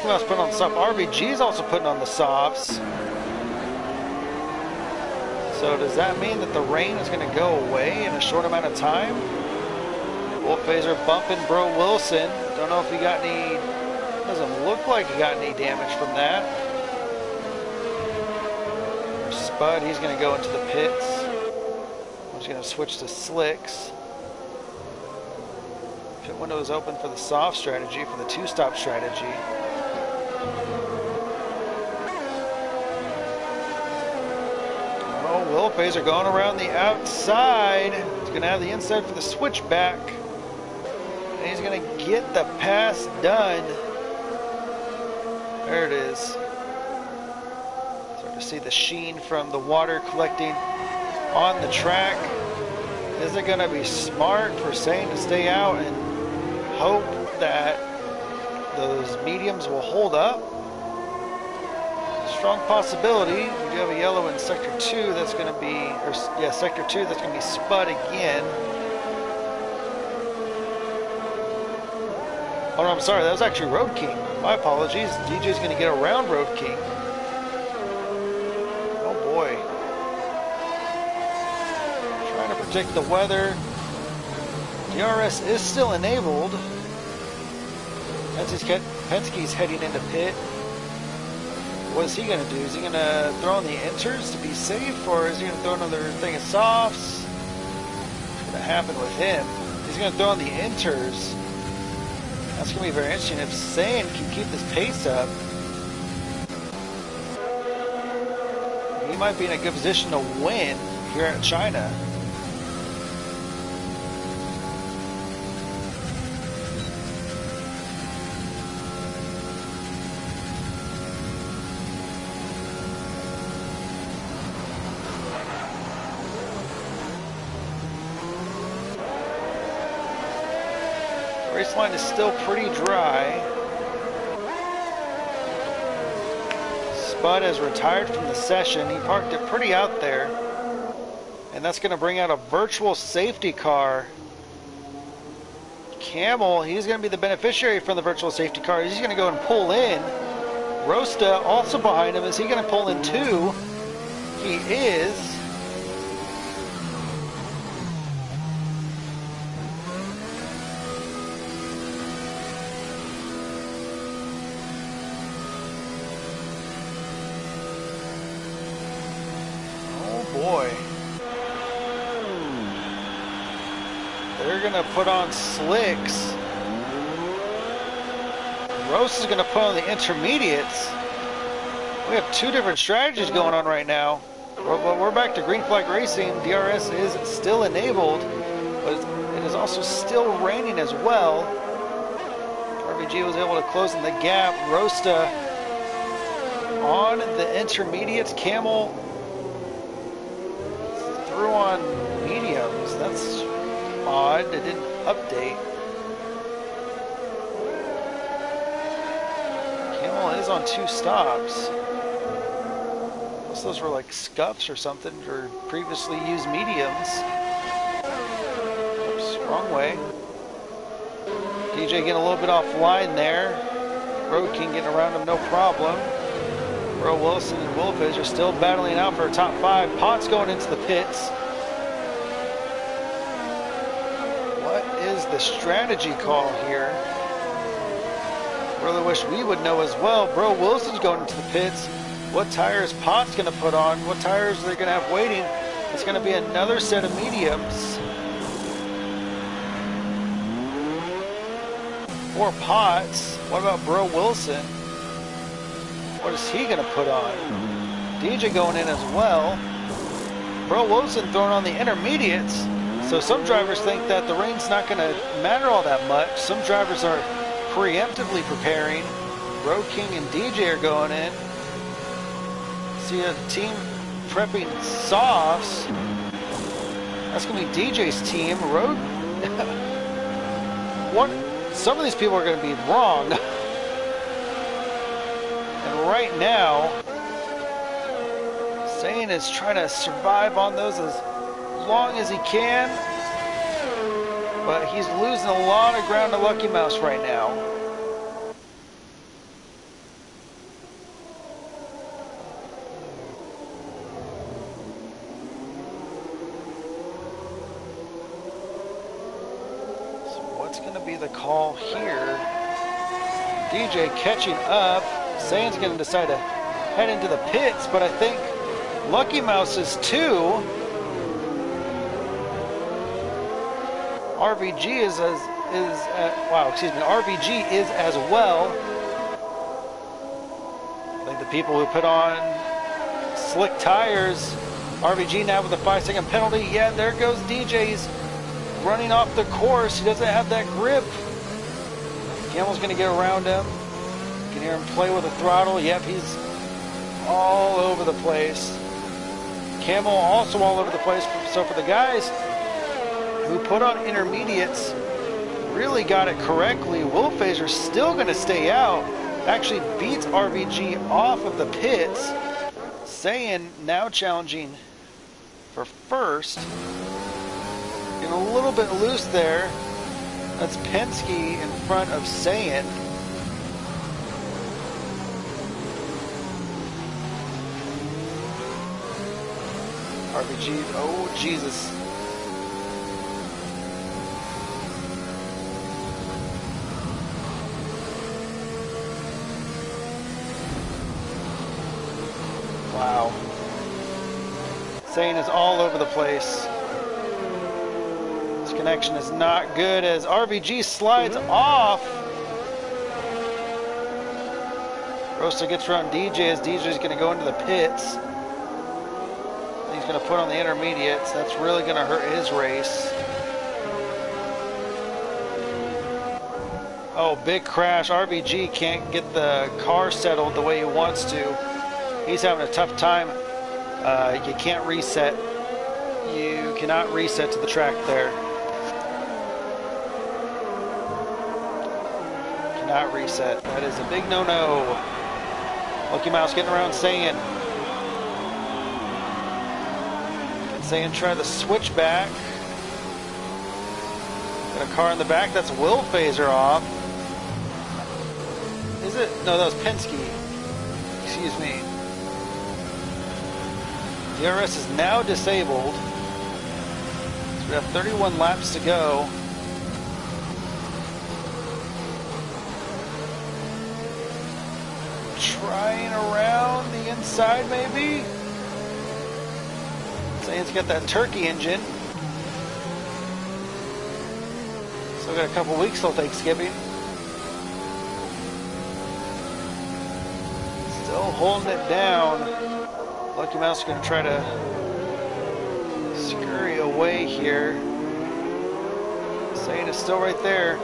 Lucky Mouse putting on the soft. RBG's also putting on the softs. So does that mean that the rain is going to go away in a short amount of time? Wolf Phaser bumping Bro Wilson. Don't know if he got any, doesn't look like he got any damage from that. Spud, he's going to go into the pits. I'm just going to switch to slicks. Pit window is open for the soft strategy, for the two-stop strategy. Oh, Wolf Phaser going around the outside. He's going to have the inside for the switchback. And he's going to get the pass done. There it is. Start to see the sheen from the water collecting on the track. Is it going to be smart for Sane to stay out and hope that those mediums will hold up? Strong possibility. We do have a yellow in sector 2 that's going to be, or yeah, sector 2 that's going to be Spud again. Oh no, I'm sorry, that was actually Road King. My apologies. DJ's going to get around Road King. Oh boy. Trying to predict the weather. DRS is still enabled. Penske's heading into pit. What is he going to do? Is he going to throw in the inters to be safe, or is he going to throw another thing of softs? What's going to happen with him? He's going to throw in the inters. That's going to be very interesting. If Sane can keep this pace up, he might be in a good position to win here at China. Race line is still pretty dry. Spud has retired from the session. He parked it pretty out there. And that's going to bring out a virtual safety car. Camel, he's going to be the beneficiary from the virtual safety car. He's going to go and pull in. Rosta also behind him. Is he going to pull in too? He is. Boy. They're going to put on slicks. Rose is going to put on the intermediates. We have two different strategies going on right now. We're back to green flag racing. DRS is still enabled, but it is also still raining as well. RBG was able to close in the gap. Rosta on the intermediates. Camel through on mediums. That's odd. It didn't update. Camel is on 2 stops. Unless those were like scuffs or something, or previously used mediums. Oops, wrong way. DJ getting a little bit offline there. Road King getting around him, no problem. Bro Wilson and Wolfish are still battling out for a top 5. Potts going into the pits. What is the strategy call here? Really wish we would know as well. Bro Wilson's going into the pits. What tire is Potts going to put on? What tires are they going to have waiting? It's going to be another set of mediums. For Potts. What about Bro Wilson? What is he going to put on? DJ going in as well. Bro Wilson throwing on the intermediates. So some drivers think that the rain's not going to matter all that much. Some drivers are preemptively preparing. Road King and DJ are going in. See a team prepping softs. That's going to be DJ's team. Road. Some of these people are going to be wrong. Right now, Sane is trying to survive on those as long as he can, but he's losing a lot of ground to Lucky Mouse right now. going to be the call here? DJ catching up. Sayan's going to decide to head into the pits, but I think Lucky Mouse is too. RVG RVG is as well. I think the people who put on slick tires, RVG now with a 5-second penalty. Yeah, there goes DJ. He's running off the course. He doesn't have that grip. Camel's going to get around him. You can hear him play with the throttle. Yep, he's all over the place. Camel also all over the place. So for the guys who put on intermediates, really got it correctly. Wolfazer's still going to stay out. Actually beats RVG off of the pits. Saiyan now challenging for first. Getting a little bit loose there. That's Penske in front of Saiyan. RVG, oh Jesus. Wow. Saiyan is all over the place. This connection is not good as RVG slides off. Rosa gets around DJ as DJ is going to go into the pits. He's going to put on the intermediates. That's really going to hurt his race. Oh, big crash. RVG can't get the car settled the way he wants to. He's having a tough time. You can't reset. You cannot reset to the track there. Cannot reset. That is a big no-no. Lucky Mouse getting around Saiyan. Saiyan try the switch back. Got a car in the back. That's Will Phaser off. Is it? No, that was Penske. Excuse me. DRS is now disabled. So we have 31 laps to go. Trying around the inside maybe. Saiyan's got that turkey engine. Still got a couple weeks till Thanksgiving. Still holding it down. Lucky Mouse is going to try to scurry away here. Saiyan is still right there.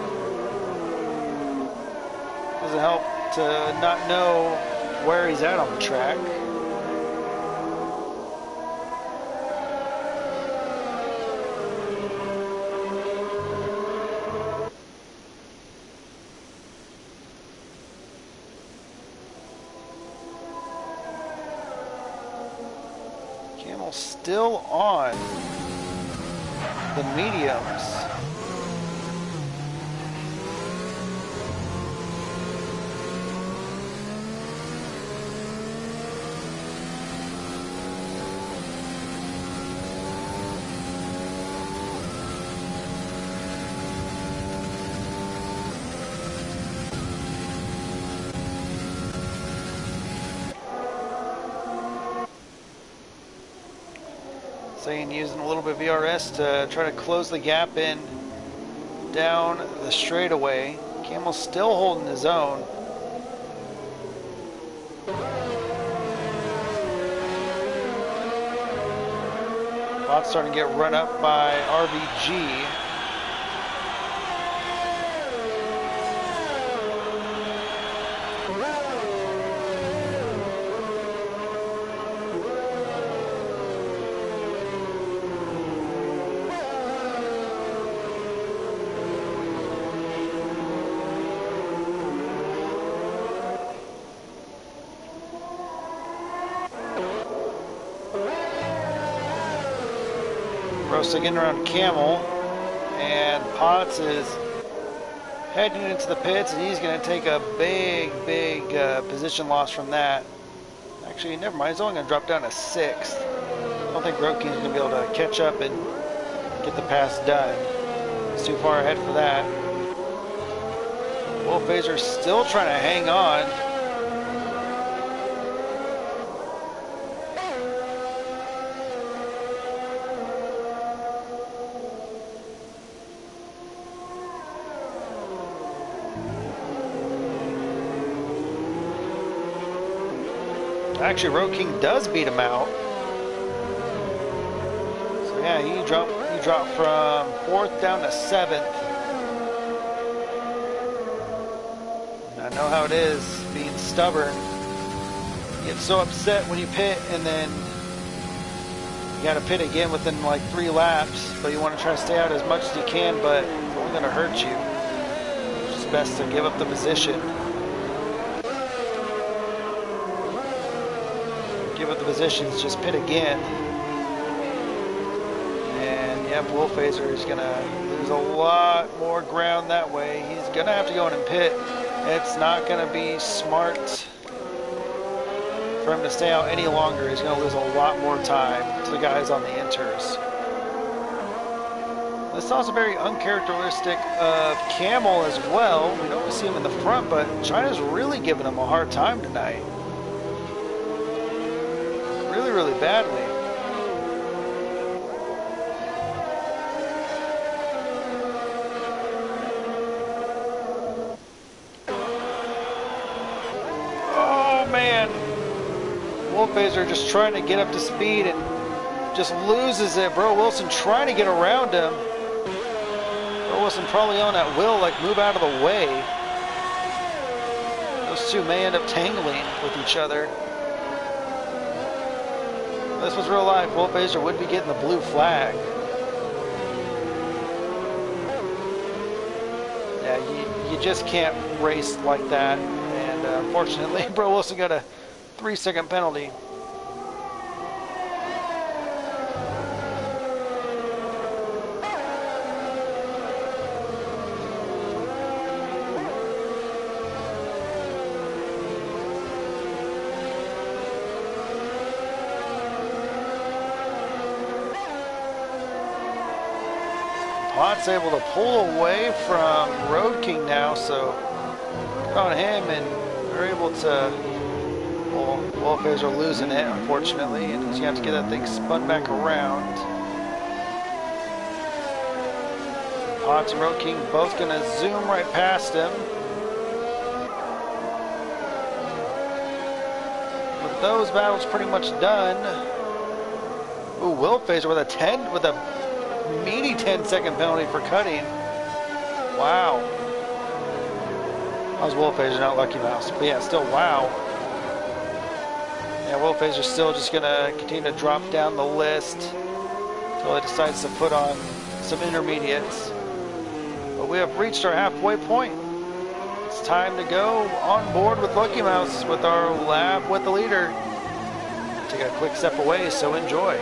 Doesn't help to not know where he's at on the track. Camel still on the mediums. Saiyan using a little bit of VRS to try to close the gap in down the straightaway. Camel's still holding his own. Bot's starting to get run up by RVG. Rosa getting around Camel, and Potts is heading into the pits, and he's going to take a big position loss from that. Actually, never mind. He's only going to drop down to 6th. I don't think Rokin's going to be able to catch up and get the pass done. It's too far ahead for that. Wolfazer's still trying to hang on. Actually, Road King does beat him out. So yeah, he dropped from 4th down to 7th. I know how it is being stubborn. You get so upset when you pit, and then you got to pit again within like 3 laps, but you want to try to stay out as much as you can, but it's only going to hurt you. It's just best to give up the position. Give up the positions, just pit again. And yep, Wolfazer is going to lose a lot more ground that way. He's going to have to go in and pit. It's not going to be smart for him to stay out any longer. He's going to lose a lot more time to the guys on the inters. This is also very uncharacteristic of Camel as well. We don't see him in the front, but China's really giving him a hard time tonight. Really, really badly. Oh man, Wolfazer just trying to get up to speed and just loses it. Bro Wilson trying to get around him. Bro Wilson probably on that wheel, like move out of the way. Those two may end up tangling with each other. This was real life. Wolfazer would be getting the blue flag. Yeah, you just can't race like that. And unfortunately, Bro Wilson got a 3-second penalty. Pot's able to pull away from Road King now, so on him, and they're able to. Well, Wolfers are losing it, unfortunately, and he's going to have to get that thing spun back around. Potts and Road King both going to zoom right past him. With those battles pretty much done. Ooh, Wolfers with a meaty 10-second penalty for cutting. Wow. That was Wolfazer's, not Lucky Mouse. But yeah, still wow. Yeah, Wolfazer's still just going to continue to drop down the list until he decides to put on some intermediates. But we have reached our halfway point. It's time to go on board with Lucky Mouse with our lap with the leader. Take a quick step away, so enjoy.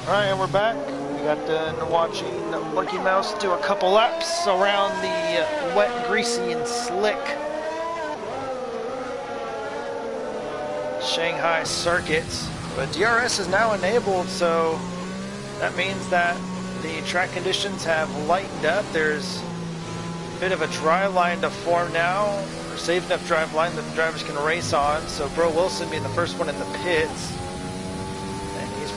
Alright, and we're back. We got done watching Lucky Mouse do a couple laps around the wet, greasy, and slick Shanghai circuits. But DRS is now enabled, so that means that the track conditions have lightened up. There's a bit of a dry line to form now, or safe enough drive line that the drivers can race on. So Bro Wilson being the first one in the pits.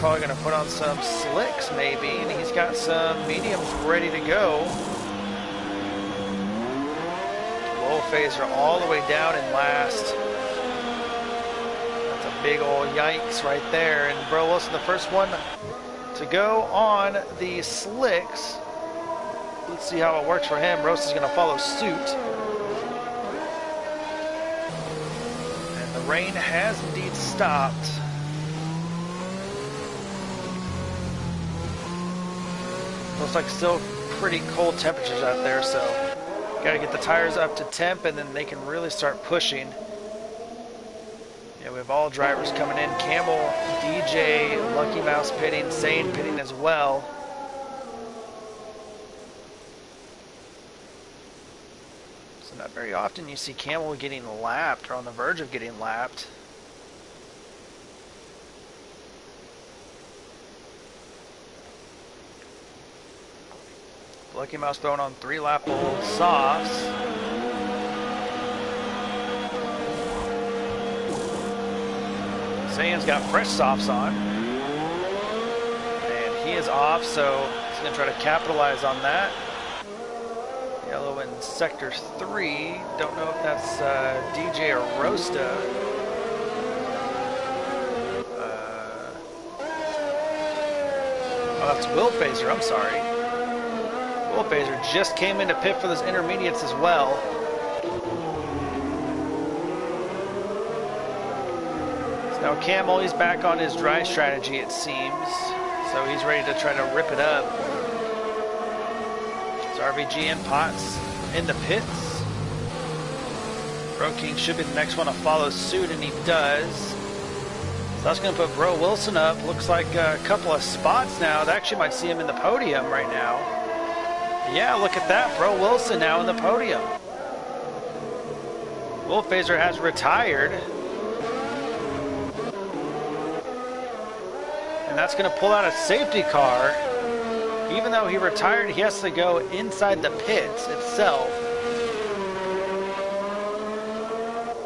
Probably going to put on some slicks maybe, and he's got some mediums ready to go. Low phaser all the way down in last. That's a big old yikes right there. And Bro Wilson, the first one to go on the slicks. Let's see how it works for him. Rose is going to follow suit. And the rain has indeed stopped. Looks like still pretty cold temperatures out there, so got to get the tires up to temp and then they can really start pushing. Yeah, we have all drivers coming in. Camel, DJ, Lucky Mouse pitting, Sane pitting as well. So not very often you see Camel getting lapped or on the verge of getting lapped. Lucky Mouse throwing on 3-lap old softs. Zane's got fresh softs on. And he is off, so he's going to try to capitalize on that. Yellow in sector 3. Don't know if that's DJ or Rosta. Oh, that's Will Phaser, I'm sorry. Will Phaser just came into pit for those intermediates as well. So now Camel, he's back on his dry strategy, it seems. So he's ready to try to rip it up. So RVG and Potts in the pits. Bro King should be the next one to follow suit, and he does. So that's going to put Bro Wilson up. Looks like a couple of spots now. They actually might see him in the podium right now. Yeah, look at that. Bro Wilson now in the podium. Will Phaser has retired. And that's going to pull out a safety car. Even though he retired, he has to go inside the pits itself.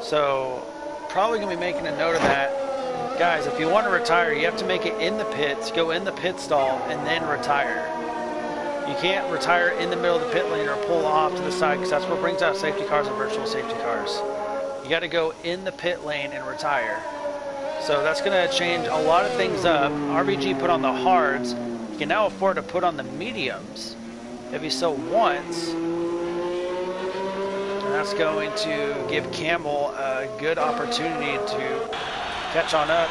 So, probably going to be making a note of that. Guys, if you want to retire, you have to make it in the pits, go in the pit stall, and then retire. You can't retire in the middle of the pit lane or pull off to the side, because that's what brings out safety cars and virtual safety cars. You got to go in the pit lane and retire. So that's going to change a lot of things up. RBG put on the hards. You can now afford to put on the mediums if he so wants. And that's going to give Camel a good opportunity to catch on up.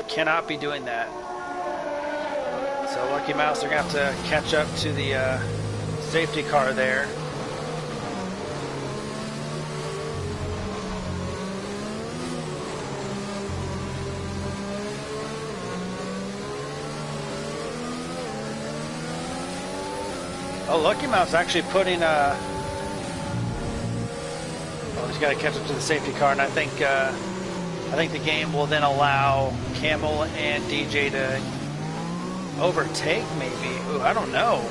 Cannot be doing that. So Lucky Mouse are going to have to catch up to the safety car there. Oh, Lucky Mouse actually putting oh, he's got to catch up to the safety car, and I think the game will then allow Camel and DJ to overtake, maybe. Ooh, I don't know.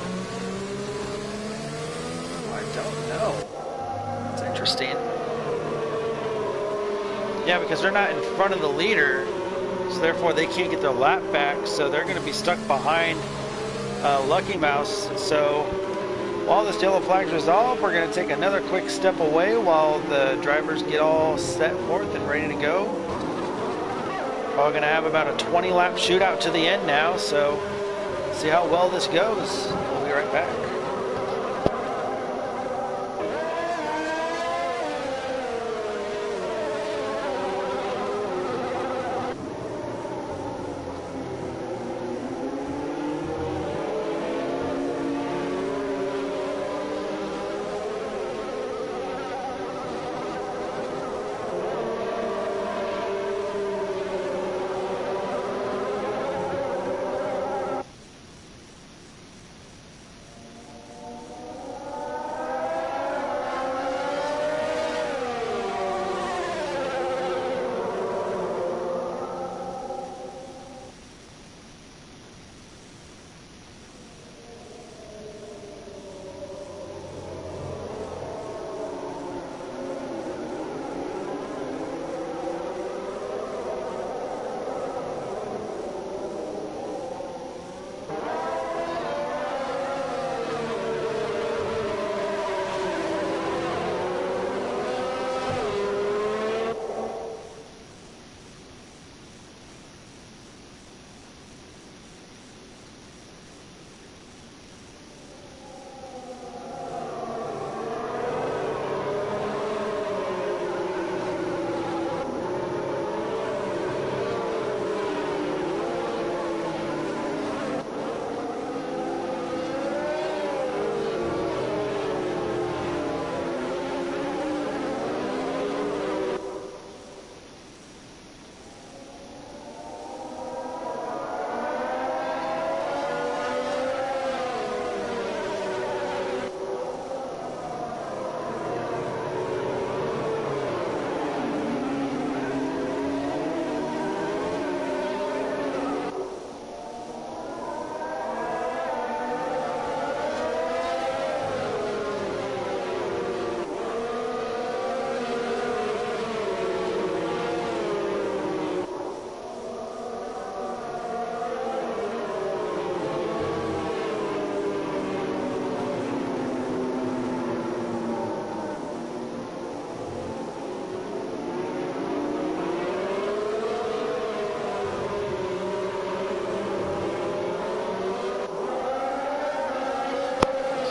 I don't know. It's interesting. Yeah, because they're not in front of the leader, so therefore they can't get their lap back, so they're going to be stuck behind Lucky Mouse. So while this yellow flag's resolved, we're going to take another quick step away while the drivers get all set forth and ready to go. We're going to have about a 20-lap shootout to the end now, so see how well this goes. We'll be right back.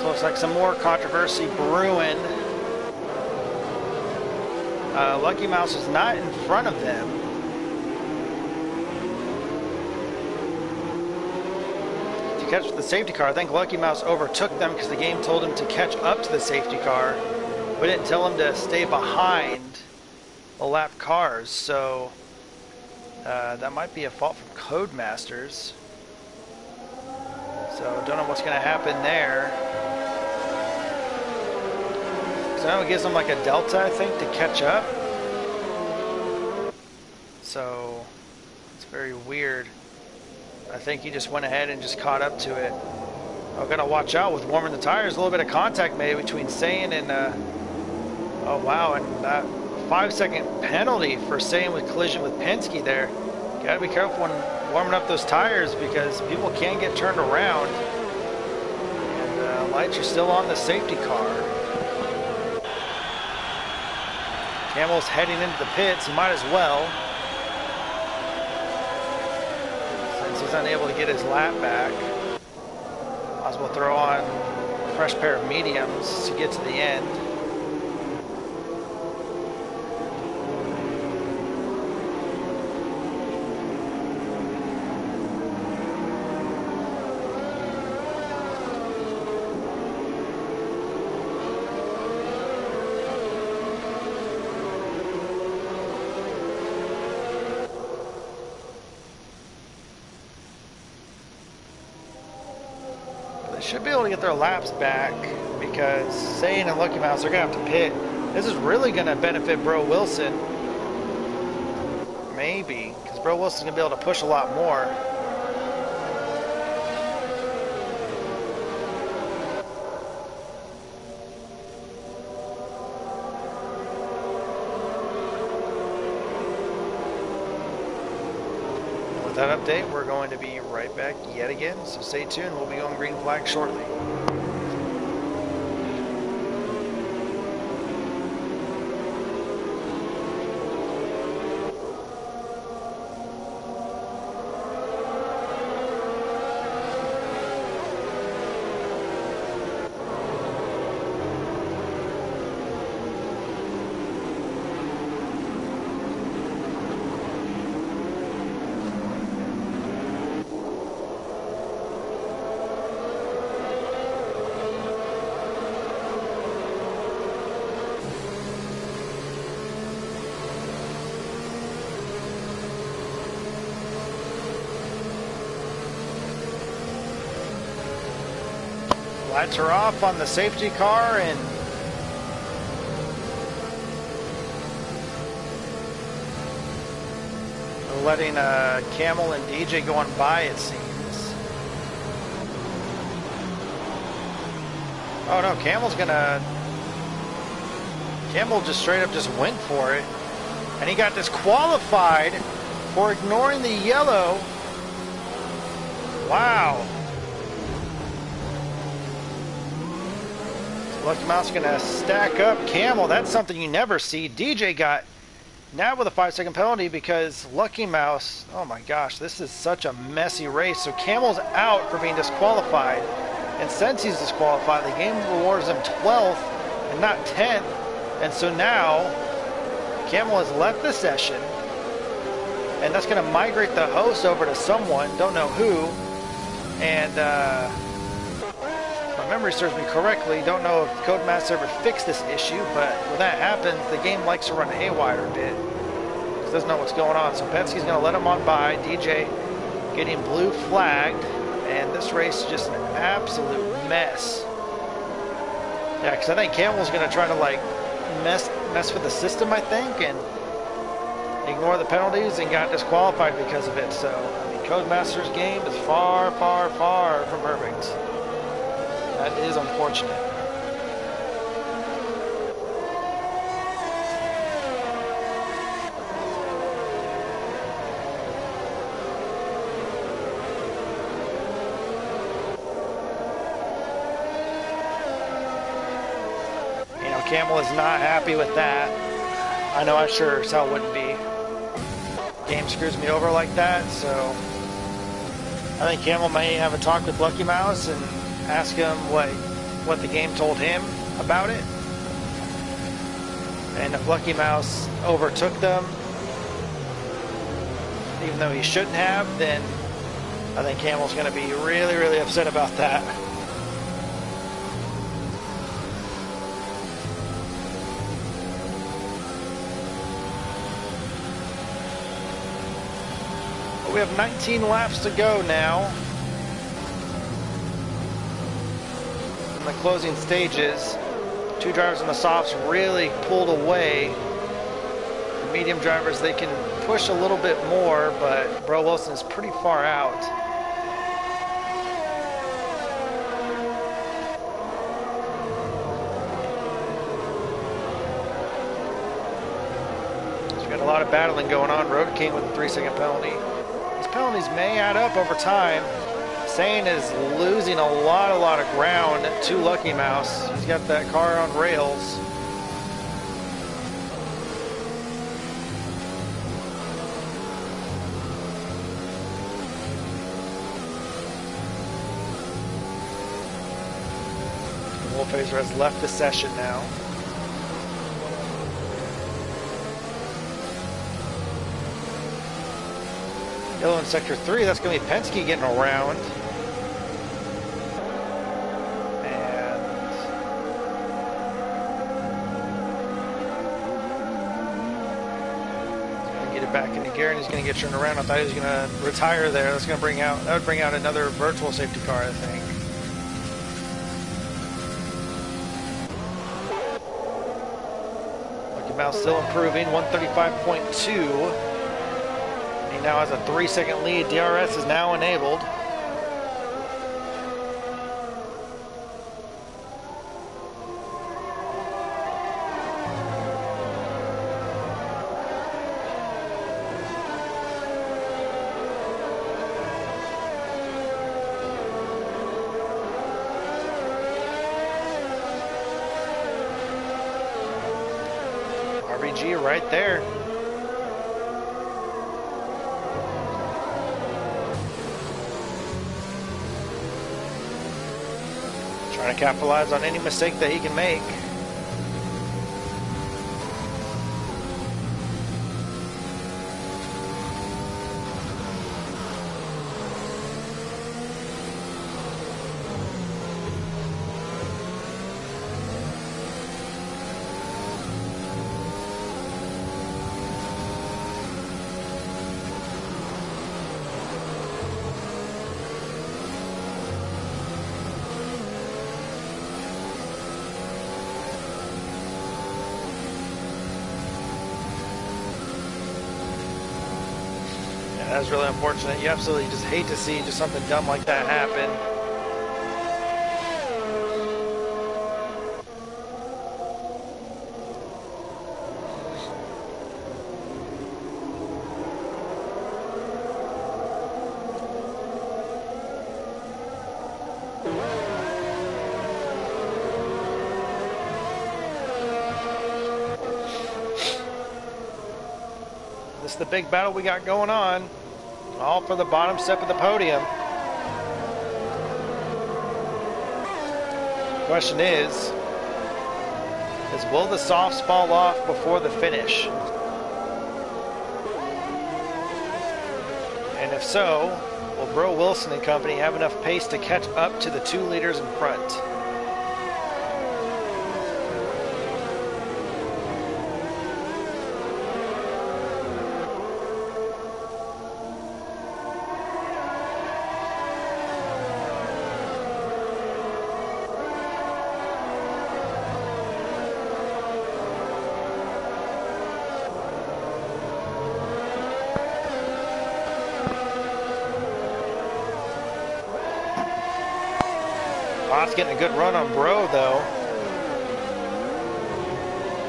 looks like some more controversy brewing. Lucky Mouse is not in front of them. To catch the safety car, I think Lucky Mouse overtook them because the game told him to catch up to the safety car, but didn't tell him to stay behind the lap cars. So that might be a fault from Codemasters. So don't know what's going to happen there. So now it gives them like a delta, I think, to catch up. So it's very weird. I think he just went ahead and just caught up to it. I'm going to watch out with warming the tires. A little bit of contact made between Saiyan and... oh, wow. And that 5-second penalty for Saiyan with collision with Penske there. Got to be careful when warming up those tires because people can get turned around. And lights are still on the safety car. Camel's heading into the pits. He might as well. Since he's unable to get his lap back. Might as well throw on a fresh pair of mediums to get to the end. Should be able to get their laps back because Saiyan and Lucky Mouse are going to have to pit. This is really going to benefit Bro Wilson. Maybe, because Bro Wilson's going to be able to push a lot more. With that update, we're going to be right back yet again, so stay tuned. We'll be on green flag shortly. Lights are off on the safety car and letting Camel and DJ go on by, it seems. Oh no, Camel just straight up just went for it. And he got disqualified for ignoring the yellow. Wow. Lucky Mouse gonna stack up Camel. That's something you never see. DJ got nabbed with a 5-second penalty because Lucky Mouse, oh my gosh, this is such a messy race. So Camel's out for being disqualified. And since he's disqualified, the game rewards him 12th and not 10th. And so now Camel has left the session. And that's gonna migrate the host over to someone, don't know who. And my memory serves me correctly, don't know if Codemaster ever fixed this issue, but when that happens, the game likes to run haywire a bit. It doesn't know what's going on. So Penske's going to let him on by. DJ getting blue flagged, and this race is just an absolute mess. Yeah, because I think Camel's going to try to like mess with the system, I think, and ignore the penalties and got disqualified because of it. So, I mean, Codemaster's game is far, far, far from perfect. That is unfortunate. You know, Camel is not happy with that. I know I sure as hell wouldn't be. Game screws me over like that, so I think Camel may have a talk with Lucky Mouse and ask him what what the game told him about it. And if Lucky Mouse overtook them, even though he shouldn't have, then I think Camel's going to be really, really upset about that. But we have 19 laps to go now. In the closing stages, two drivers on the softs really pulled away. The medium drivers, they can push a little bit more, but Bro Wilson is pretty far out. So we got a lot of battling going on. Road King with a 3-second penalty. These penalties may add up over time. Sane is losing a lot of ground to Lucky Mouse. He's got that car on rails. Wolfhazer has left the session now. Yellow in Sector 3, that's going to be Penske getting around. Back into gear, and he's going to get turned around. I thought he was going to retire there. That's going to bring out, that would bring out another virtual safety car, I think. Lucky Mouse still improving, 135.2. He now has a 3-second lead. DRS is now enabled. RBG right there. Trying to capitalize on any mistake that he can make. That's really unfortunate. You absolutely just hate to see just something dumb like that happen. This is the big battle we got going on. All for the bottom step of the podium. Question is will the softs fall off before the finish? And if so, will Bro Wilson and company have enough pace to catch up to the 2 leaders in front? Pot's getting a good run on Bro, though.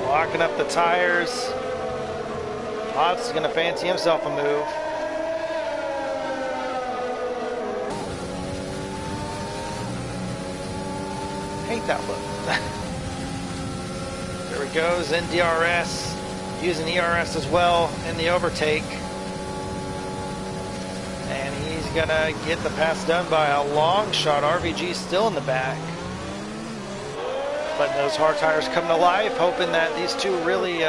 Locking up the tires. Pot's going to fancy himself a move. Hate that look. There he goes in DRS. Using ERS as well in the overtake. Gonna get the pass done by a long shot. RVG still in the back. letting those hard tires come to life, hoping that these two really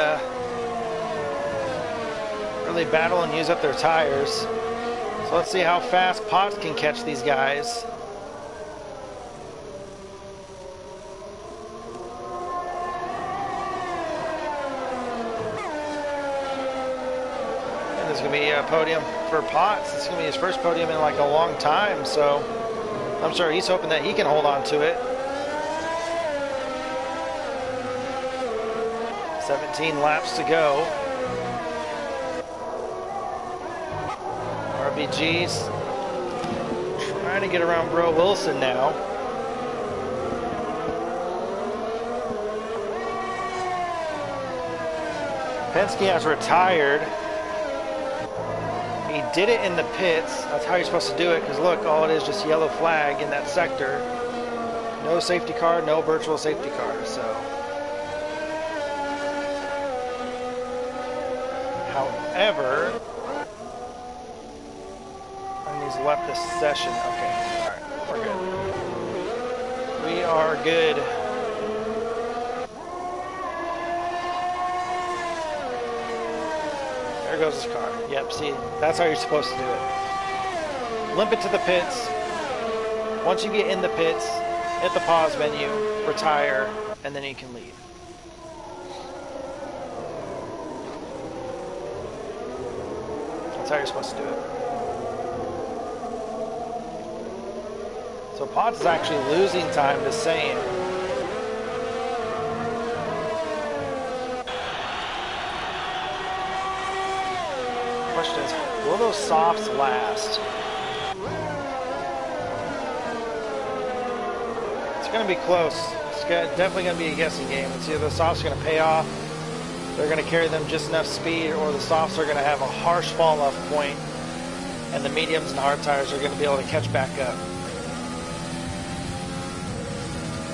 really battle and use up their tires. So let's see how fast Potts can catch these guys. And there's going to be a podium for Potts. It's going to be his first podium in like a long time, so I'm sure he's hoping that he can hold on to it. 17 laps to go. RBG's trying to get around Bro Wilson now. Penske has retired. He did it in the pits. That's how you're supposed to do it, because look, all it is just yellow flag in that sector. No safety car, no virtual safety car. So, however, and he's left this session. Okay, all right, we're good. We are good. There goes his car. Yep, see, that's how you're supposed to do it. Limp it to the pits. Once you get in the pits, hit the pause menu, retire, and then you can leave. That's how you're supposed to do it. So Potts is actually losing time to Sane. Question is, will those softs last? It's going to be close. It's definitely going to be a guessing game. It's either the softs are going to pay off, they're going to carry them just enough speed, or the softs are going to have a harsh fall off point, and the mediums and hard tires are going to be able to catch back up.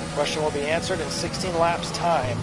The question will be answered in 16 laps time.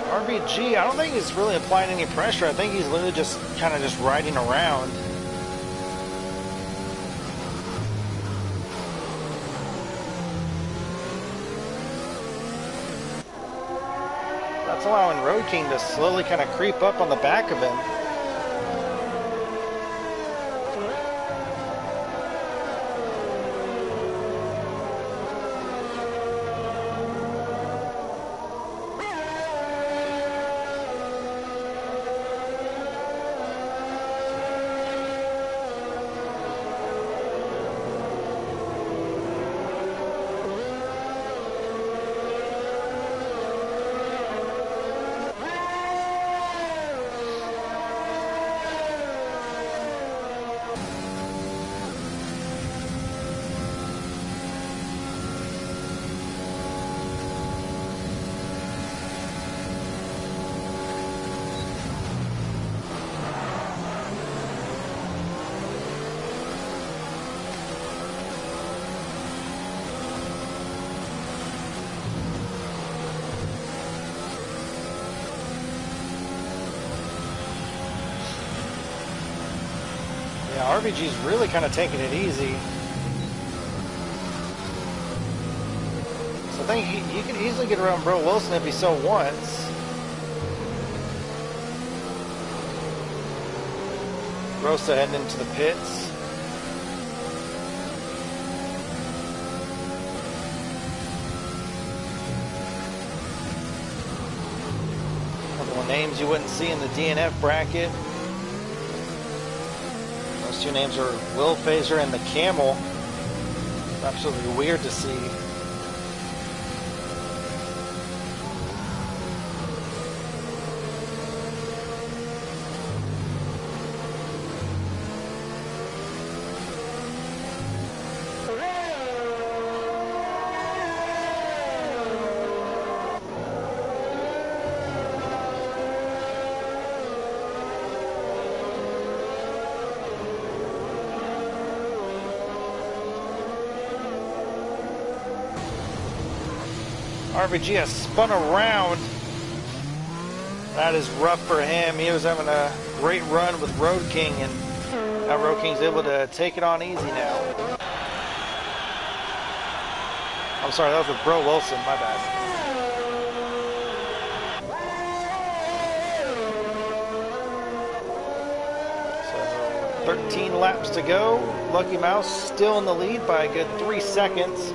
RBG, I don't think he's really applying any pressure. I think he's literally just kind of just riding around. That's allowing Road King to slowly kind of creep up on the back of him. Yeah, RBG's really kind of taking it easy. So I think he could easily get around Bro Wilson if he so wants. Rosa heading into the pits. Couple of names you wouldn't see in the DNF bracket. Those two names are Will Phaser and the Camel. It's absolutely weird to see. RBG has spun around. That is rough for him. He was having a great run with Road King, and now Road King's able to take it on easy now. I'm sorry, that was with Bro Wilson, my bad. So 13 laps to go. Lucky Mouse still in the lead by a good 3 seconds.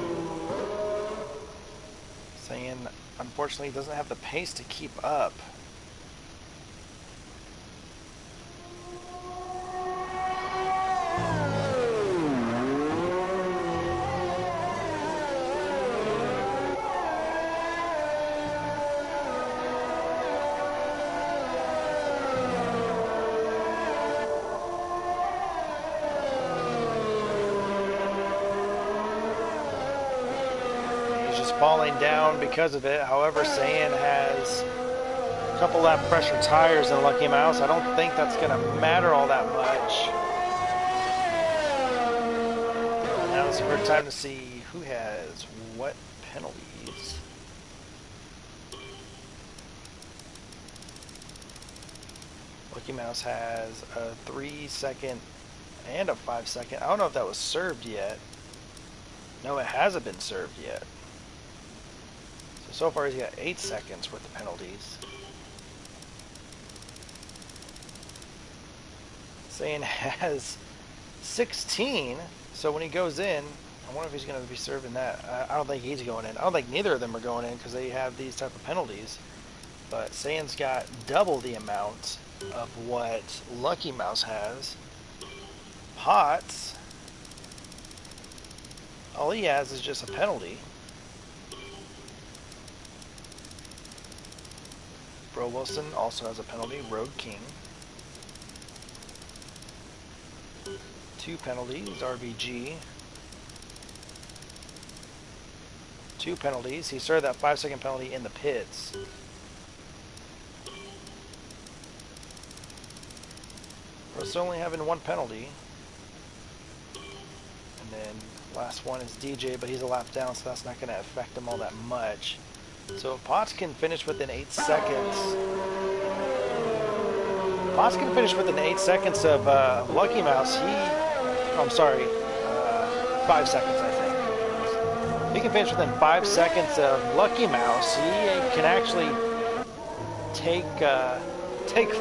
Unfortunately, he doesn't have the pace to keep up. Falling down because of it. However, Saiyan has a couple lap pressure tires in Lucky Mouse. I don't think that's going to matter all that much. Now it's a good time to see who has what penalties. Lucky Mouse has a 3-second and a 5-second. I don't know if that was served yet. No, it hasn't been served yet. So far he's got 8 seconds worth of penalties. Saiyan has 16, so when he goes in, I wonder if he's going to be serving that. I don't think he's going in. I don't think neither of them are going in because they have these type of penalties. But Saiyan's got double the amount of what Lucky Mouse has. Potts, all he has is just a penalty. Bro Wilson also has a penalty. Road King. 2 penalties. RBG. 2 penalties. He started that 5-second penalty in the pits. Bro's only having 1 penalty. And then last one is DJ, but he's a lap down, so that's not going to affect him all that much. So if Potts can finish within 8 seconds. Potts can finish within 8 seconds of Lucky Mouse. I'm sorry, 5 seconds, I think. If he can finish within 5 seconds of Lucky Mouse, he can actually take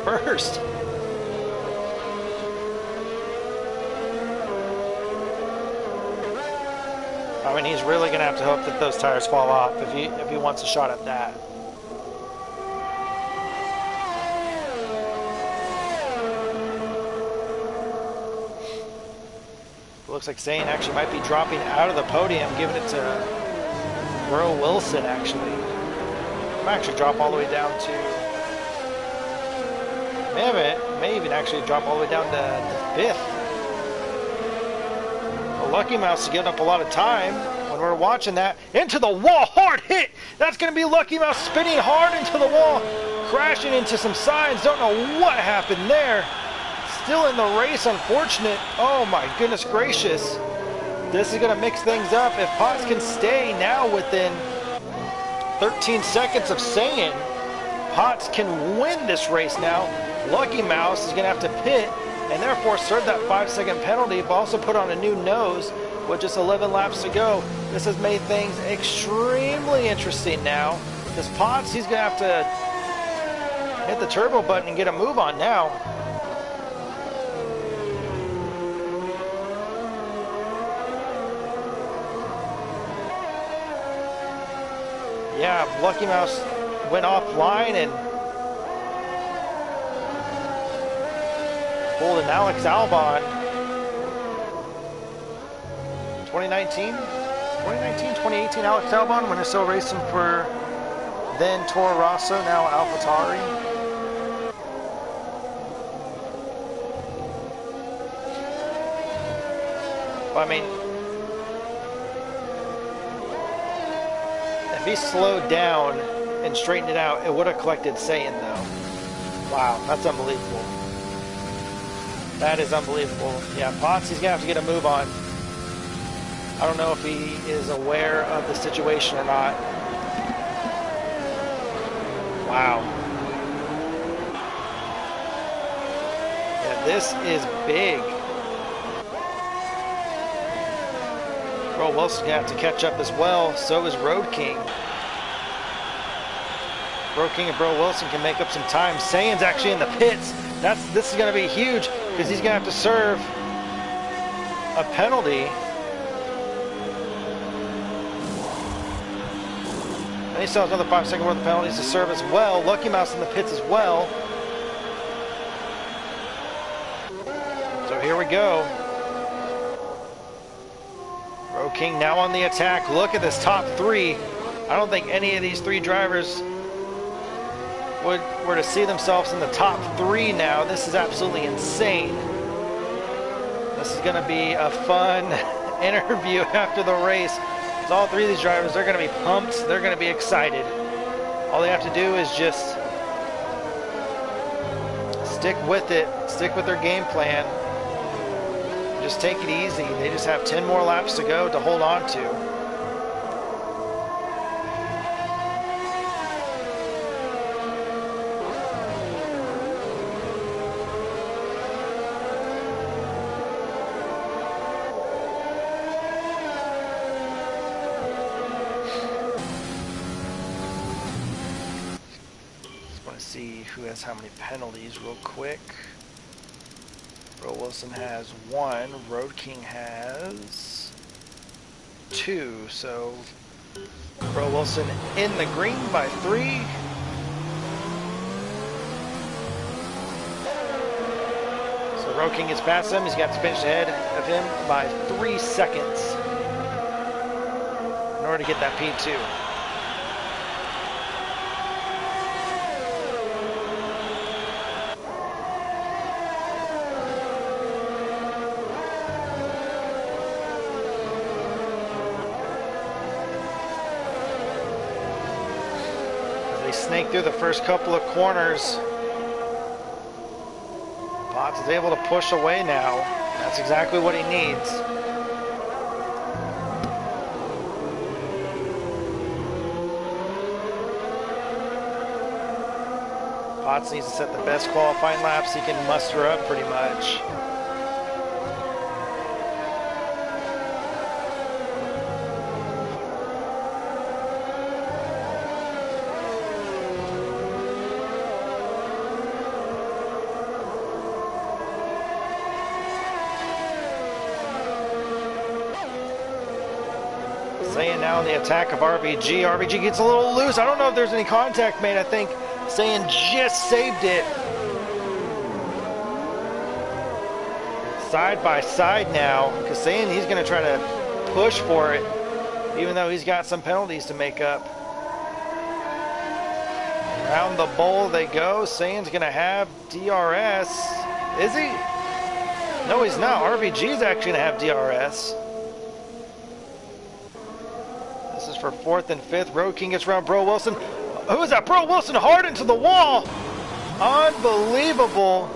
first. I mean, he's really going to have to hope that those tires fall off if he wants a shot at that. It looks like Saiyan actually might be dropping out of the podium, giving it to Bro Wilson, actually. Might actually drop all the way down to... May even actually drop all the way down to 5th. Lucky Mouse is getting up a lot of time when we're watching that. Into the wall, hard hit. That's going to be Lucky Mouse spinning hard into the wall, crashing into some signs. Don't know what happened there. Still in the race, unfortunate. Oh my goodness gracious. This is going to mix things up. If Potts can stay now within 13 seconds of Saiyan, Potts can win this race now. Lucky Mouse is going to have to pit and therefore served that 5-second penalty, but also put on a new nose with just 11 laps to go. This has made things extremely interesting now, because Potts, he's going to have to hit the turbo button and get a move on now. Yeah, Lucky Mouse went offline and pulled an Alex Albon. 2019, 2018 Alex Albon when they're still racing for then Toro Rosso, now AlphaTauri. But I mean, if he slowed down and straightened it out, it would have collected Sayin though. Wow, that's unbelievable. That is unbelievable. Yeah, Potts, he's going to have to get a move on. I don't know if he is aware of the situation or not. Wow. Yeah, this is big. Bro Wilson's going to have to catch up as well. So is Road King. Road King and Bro Wilson can make up some time. Sayin's actually in the pits. This is going to be huge because he's going to have to serve a penalty. And he still has another 5-second worth of penalties to serve as well. Lucky Mouse in the pits as well. So here we go. Road King now on the attack. Look at this top three. I don't think any of these three drivers were to see themselves in the top three now. This is absolutely insane. This is going to be a fun interview after the race. So all three of these drivers, they're going to be pumped. They're going to be excited. All they have to do is just stick with it. Stick with their game plan. Just take it easy. They just have 10 more laps to go to hold on to. See who has how many penalties real quick. Bro Wilson has 1. Road King has 2. So Bro Wilson in the green by 3. So Road King gets past him. He's got to finish ahead of him by 3 seconds in order to get that P2. Snake through the first couple of corners. Potts is able to push away now. That's exactly what he needs. Potts needs to set the best qualifying laps he can muster up pretty much. Sayin now on the attack of RBG. RBG gets a little loose. I don't know if there's any contact made. I think Sayin just saved it. Side by side now, because Sayin, he's going to try to push for it, even though he's got some penalties to make up. Around the bowl they go. Sayin's going to have DRS. Is he? No, he's not. RBG's actually going to have DRS. For 4th and 5th. Road King gets around Bro Wilson. Who is that? Bro Wilson hard into the wall. Unbelievable.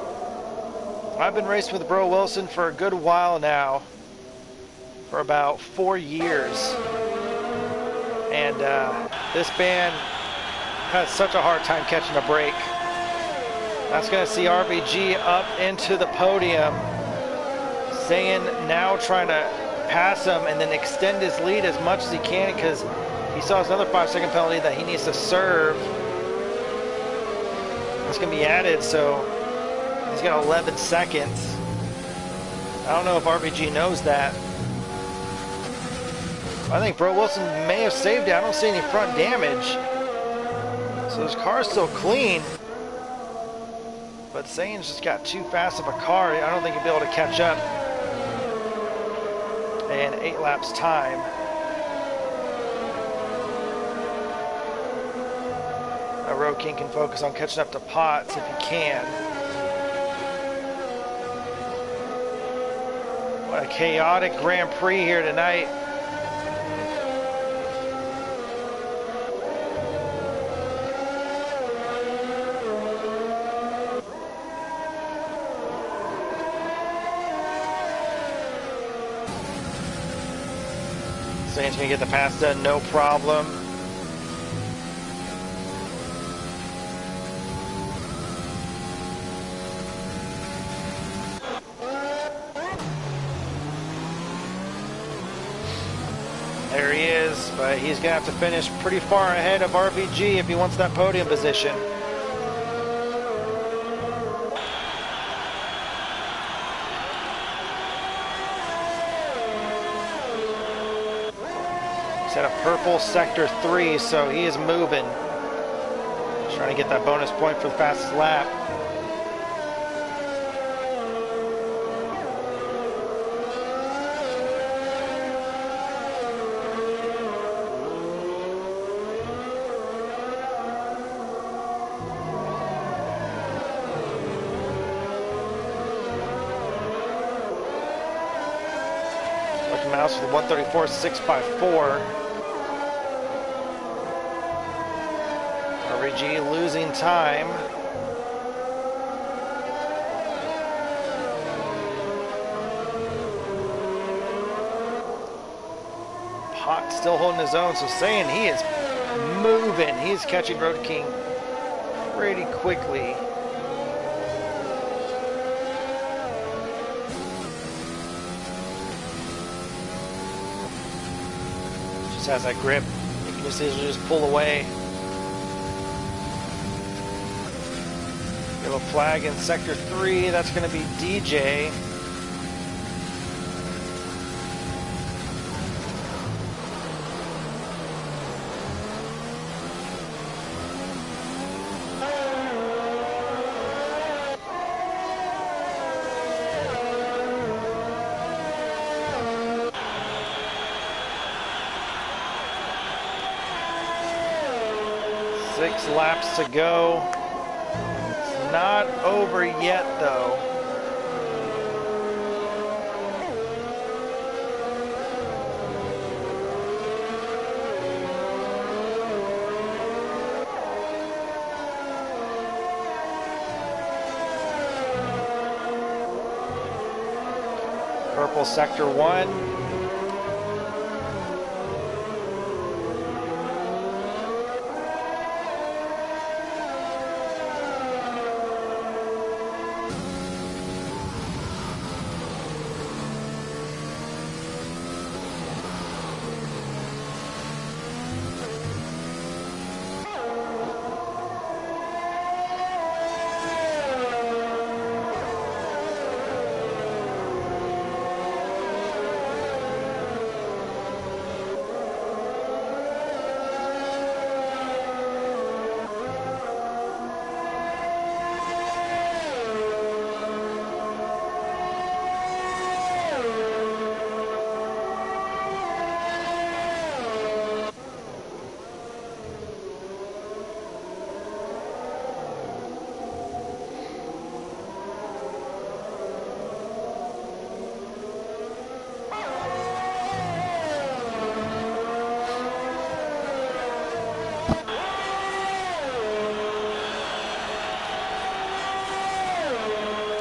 I've been racing with Bro Wilson for a good while now. For about 4 years. And this man has such a hard time catching a break. That's going to see RBG up into the podium. Zayn now trying to pass him and then extend his lead as much as he can because he saw his another 5-second penalty that he needs to serve. It's going to be added, so he's got 11 seconds. I don't know if RBG knows that. I think Bro Wilson may have saved it. I don't see any front damage. So his car's still clean. But Zayn's just got too fast of a car. I don't think he'll be able to catch up in 8 laps time. Road King can focus on catching up to Potts if he can. What a chaotic Grand Prix here tonight. Zayn's gonna get the pass done, no problem. There he is, but he's gonna have to finish pretty far ahead of RBG if he wants that podium position. He's at a purple sector 3, so he is moving. Trying to get that bonus point for the fastest lap. Mouse with 134.654. RBG losing time. Pot still holding his own, so saying he is moving. He's catching Road King pretty quickly. Has that grip, making decisions to just pull away. We have a flag in sector 3. That's going to be DJ. Six laps to go. It's not over yet, though. Purple sector 1.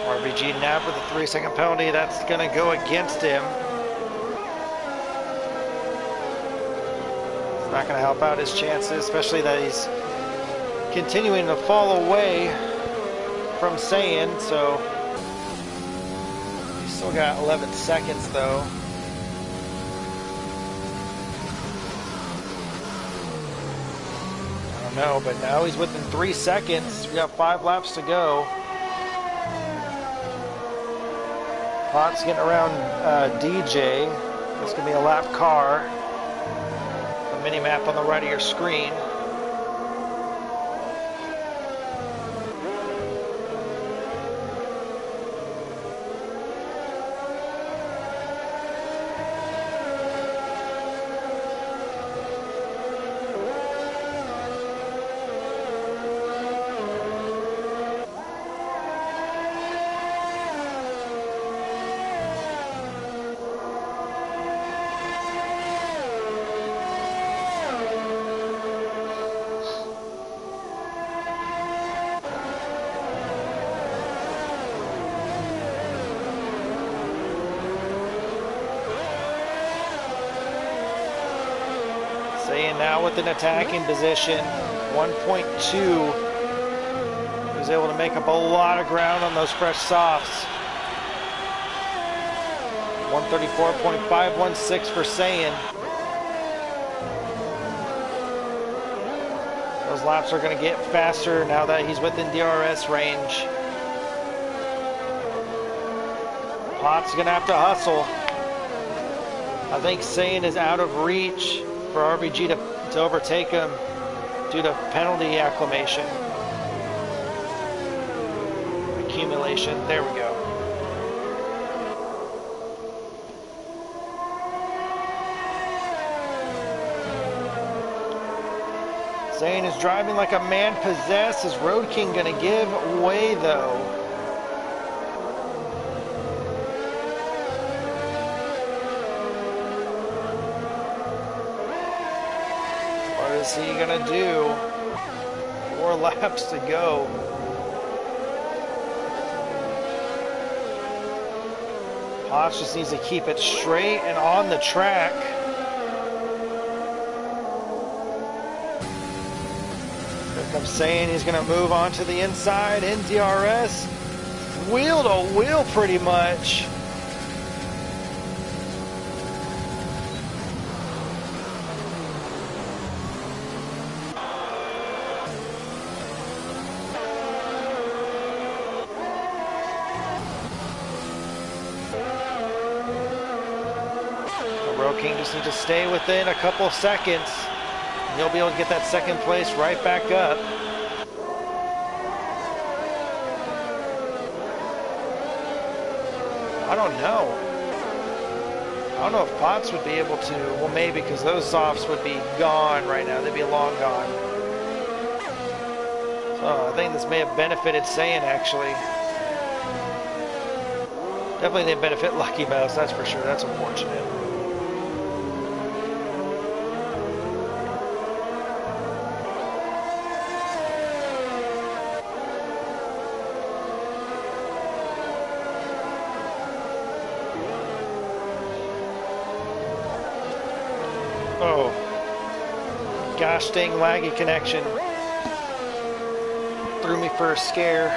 RBG nabbed with a 3-second penalty. That's going to go against him. It's not going to help out his chances, especially that he's continuing to fall away. from Saiyan, so he's still got 11 seconds though. I don't know, but now he's within 3 seconds. We got 5 laps to go. Pot's getting around DJ. It's going to be a lap car. The mini map on the right of your screen. Saiyan now with an attacking position. 1.2. He was able to make up a lot of ground on those fresh softs. 134.516 for Saiyan. Those laps are going to get faster now that he's within DRS range. Pot's going to have to hustle. I think Saiyan is out of reach for RBG to overtake him due to penalty accumulation. There we go. Saiyan is driving like a man possessed. Is Road King going to give way though? What is he going to do? 4 laps to go. Potts just needs to keep it straight and on the track. Here comes Saiyan. He's going to move on to the inside in DRS. Wheel to wheel pretty much. Road King just needs to stay within a couple of seconds. And he'll be able to get that second place right back up. I don't know. I don't know if Potts would be able to. Well, maybe, because those softs would be gone right now. They'd be long gone. So I think this may have benefited Saiyan, actually. Definitely didn't benefit Lucky Mouse, that's for sure. That's unfortunate. Oh, gosh dang laggy connection. Threw me for a scare.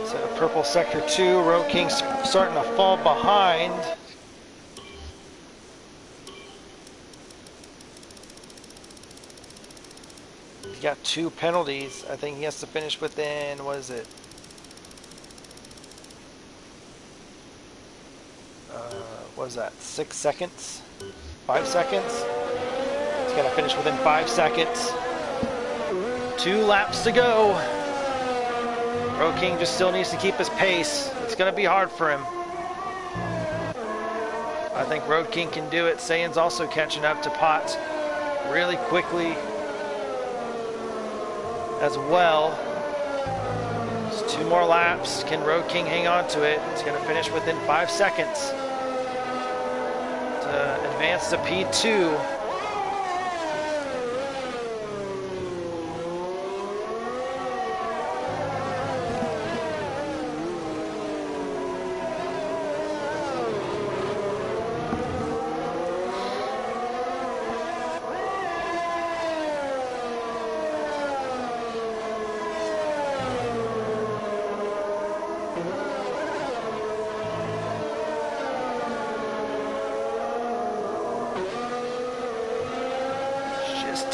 So purple sector 2, Road King's starting to fall behind. He's got 2 penalties. I think he has to finish within, what is it? What is that? 6 seconds? 5 seconds? He's got to finish within 5 seconds. 2 laps to go. Road King just still needs to keep his pace. It's going to be hard for him. I think Road King can do it. Saiyan's also catching up to Potts really quickly as well. Just 2 more laps. Can Road King hang on to it? It's going to finish within 5 seconds to advance to P2.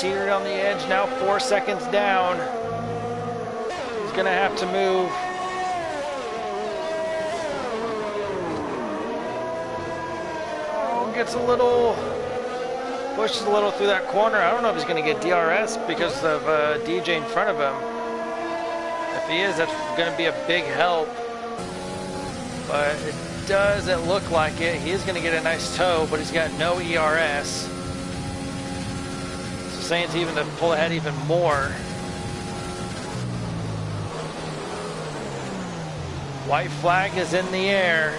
teetering on the edge, now 4 seconds down. He's gonna have to move. Oh, gets a little, pushes a little through that corner. I don't know if he's gonna get DRS because of DJ in front of him. If he is, that's gonna be a big help. But it doesn't look like it. He is gonna get a nice tow, but he's got no ERS. So Sainz even to pull ahead even more. White flag is in the air.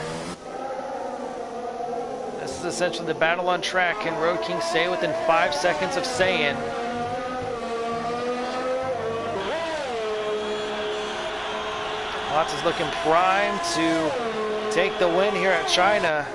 This is essentially the battle on track. Can Road King stay within 5 seconds of Saiyan? Watts is looking primed to take the win here at China.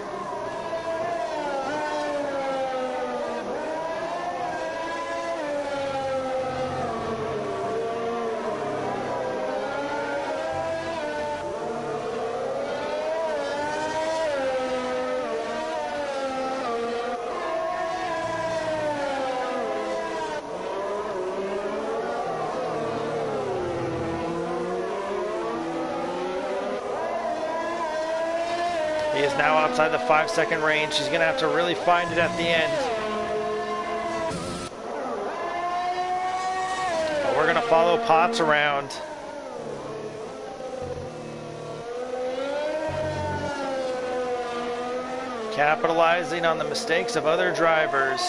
He is now outside the 5 second range. He's gonna have to really find it at the end. But we're gonna follow Potts around. Capitalizing on the mistakes of other drivers.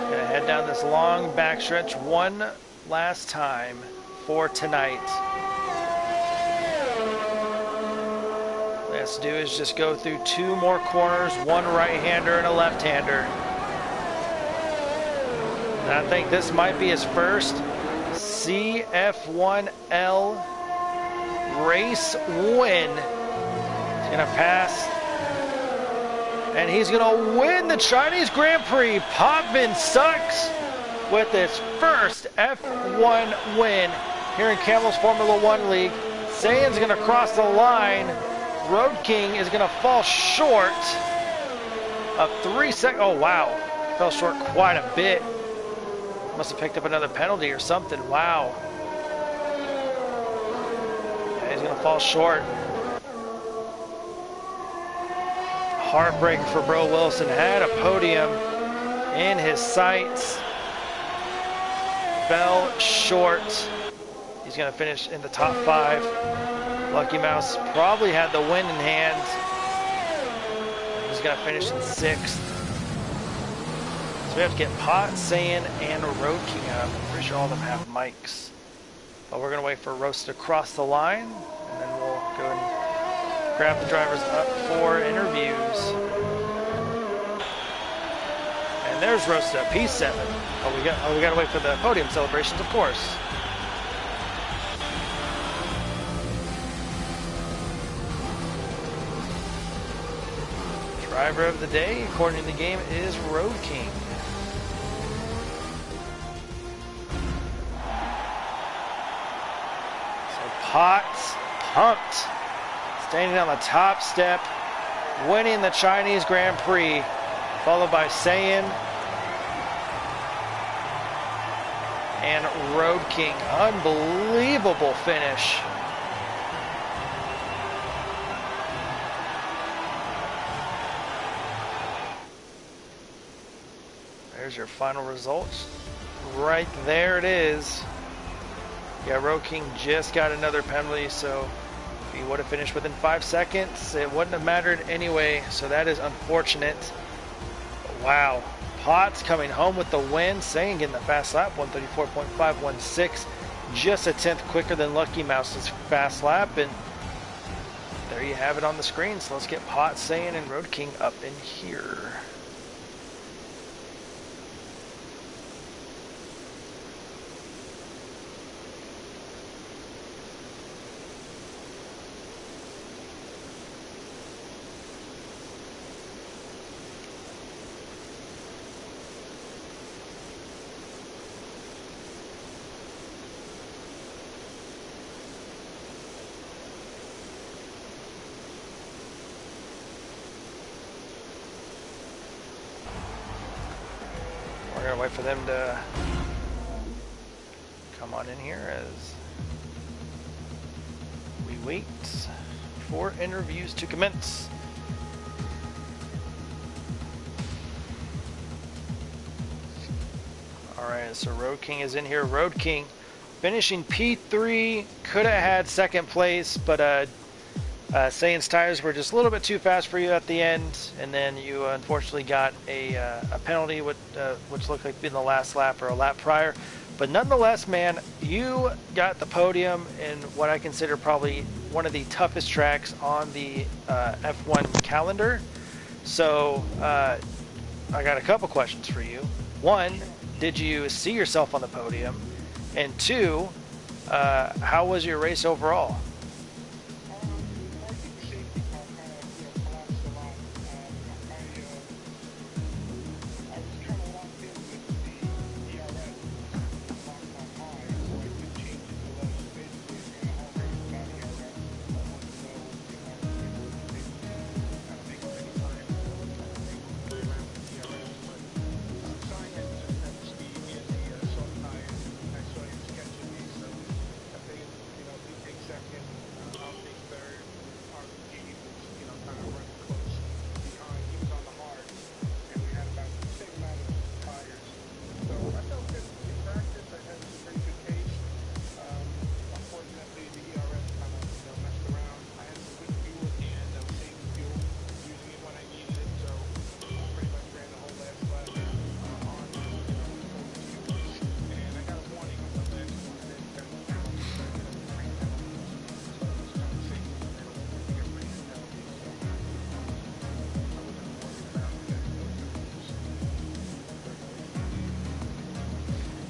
Gonna head down this long backstretch one last time for tonight. Let's do is just go through 2 more corners, one right-hander and a left-hander. And I think this might be his first CF1L race win. He's gonna pass, and he's gonna win the Chinese Grand Prix. Potvin Sucks with his first F1 win here in Camel's Formula One League. Saiyan's gonna cross the line. Road King is going to fall short of 3 seconds. Oh, wow. Fell short quite a bit. Must have picked up another penalty or something. Wow. Yeah, he's going to fall short. Heartbreaker for Bro Wilson. Had a podium in his sights. Fell short. He's going to finish in the top 5. Lucky Mouse probably had the win in hand. He's going to finish in 6th. So we have to get Pot, Saiyan, and Road King up. I'm pretty sure all of them have mics. But we're going to wait for Roast to cross the line, and then we'll go and grab the drivers up for interviews. And there's Roast at P7. Oh, we got to wait for the podium celebrations, of course. Driver of the day, according to the game, is Road King. So Potts pumped, standing on the top step, winning the Chinese Grand Prix, followed by Saiyan and Road King. Unbelievable finish. There's your final results. Right there it is. Yeah, Road King just got another penalty, so if he would have finished within 5 seconds, it wouldn't have mattered anyway, so that is unfortunate. But wow. Potts coming home with the win, Saiyan getting the fast lap, 134.516, just a tenth quicker than Lucky Mouse's fast lap, and there you have it on the screen. So let's get Potts, Saiyan, and Road King up in here. we're gonna wait for them to come on in here as we wait for interviews to commence. Alright, so Road King is in here. Road King finishing P3, could have had second place, but Saiyans tires were just a little bit too fast for you at the end, and then you unfortunately got a penalty, which looked like being the last lap or a lap prior. But nonetheless, man, you got the podium in what I consider probably one of the toughest tracks on the F1 calendar. So I got a couple questions for you. One, did you see yourself on the podium? And two, how was your race overall?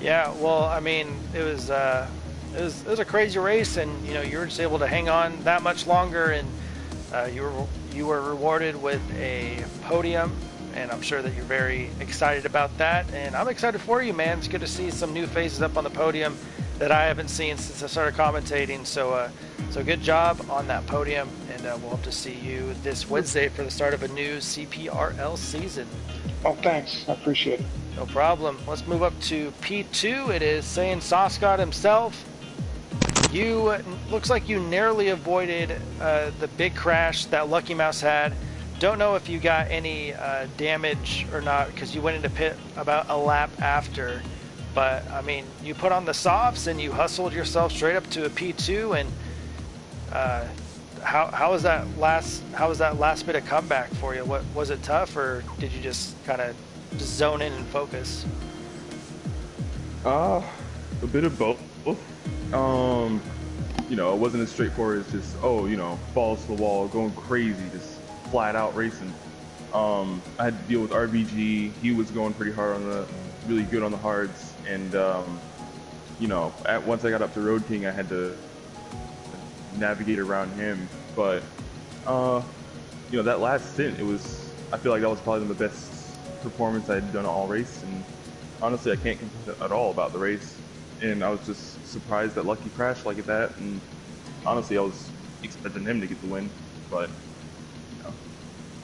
Yeah, well, I mean, it was a crazy race, and you know you were just able to hang on that much longer, and you were rewarded with a podium, and I'm sure that you're very excited about that, and I'm excited for you, man. It's good to see some new faces up on the podium that I haven't seen since I started commentating. So good job on that podium, and we'll hope to see you this Wednesday for the start of a new CPRL season. Oh, thanks. I appreciate it. No problem. Let's move up to P2. It is Saiyan Soscott himself. You looks like you narrowly avoided the big crash that Lucky Mouse had. Don't know if you got any damage or not because you went into pit about a lap after. But I mean, you put on the softs and you hustled yourself straight up to a P2. And how was that last bit of comeback for you? What was it, tough, or did you just kind of zone in and focus? A bit of both. You know, it wasn't as straightforward as just, balls to the wall, going crazy, just flat out racing. I had to deal with RBG. He was going pretty hard really good on the hards, and once I got up to Road King, I had to navigate around him. But that last stint, I feel like that was probably the best performance I had done all race, and honestly I can't complain at all about the race, and I was just surprised that Lucky crashed like that, and honestly I was expecting him to get the win, but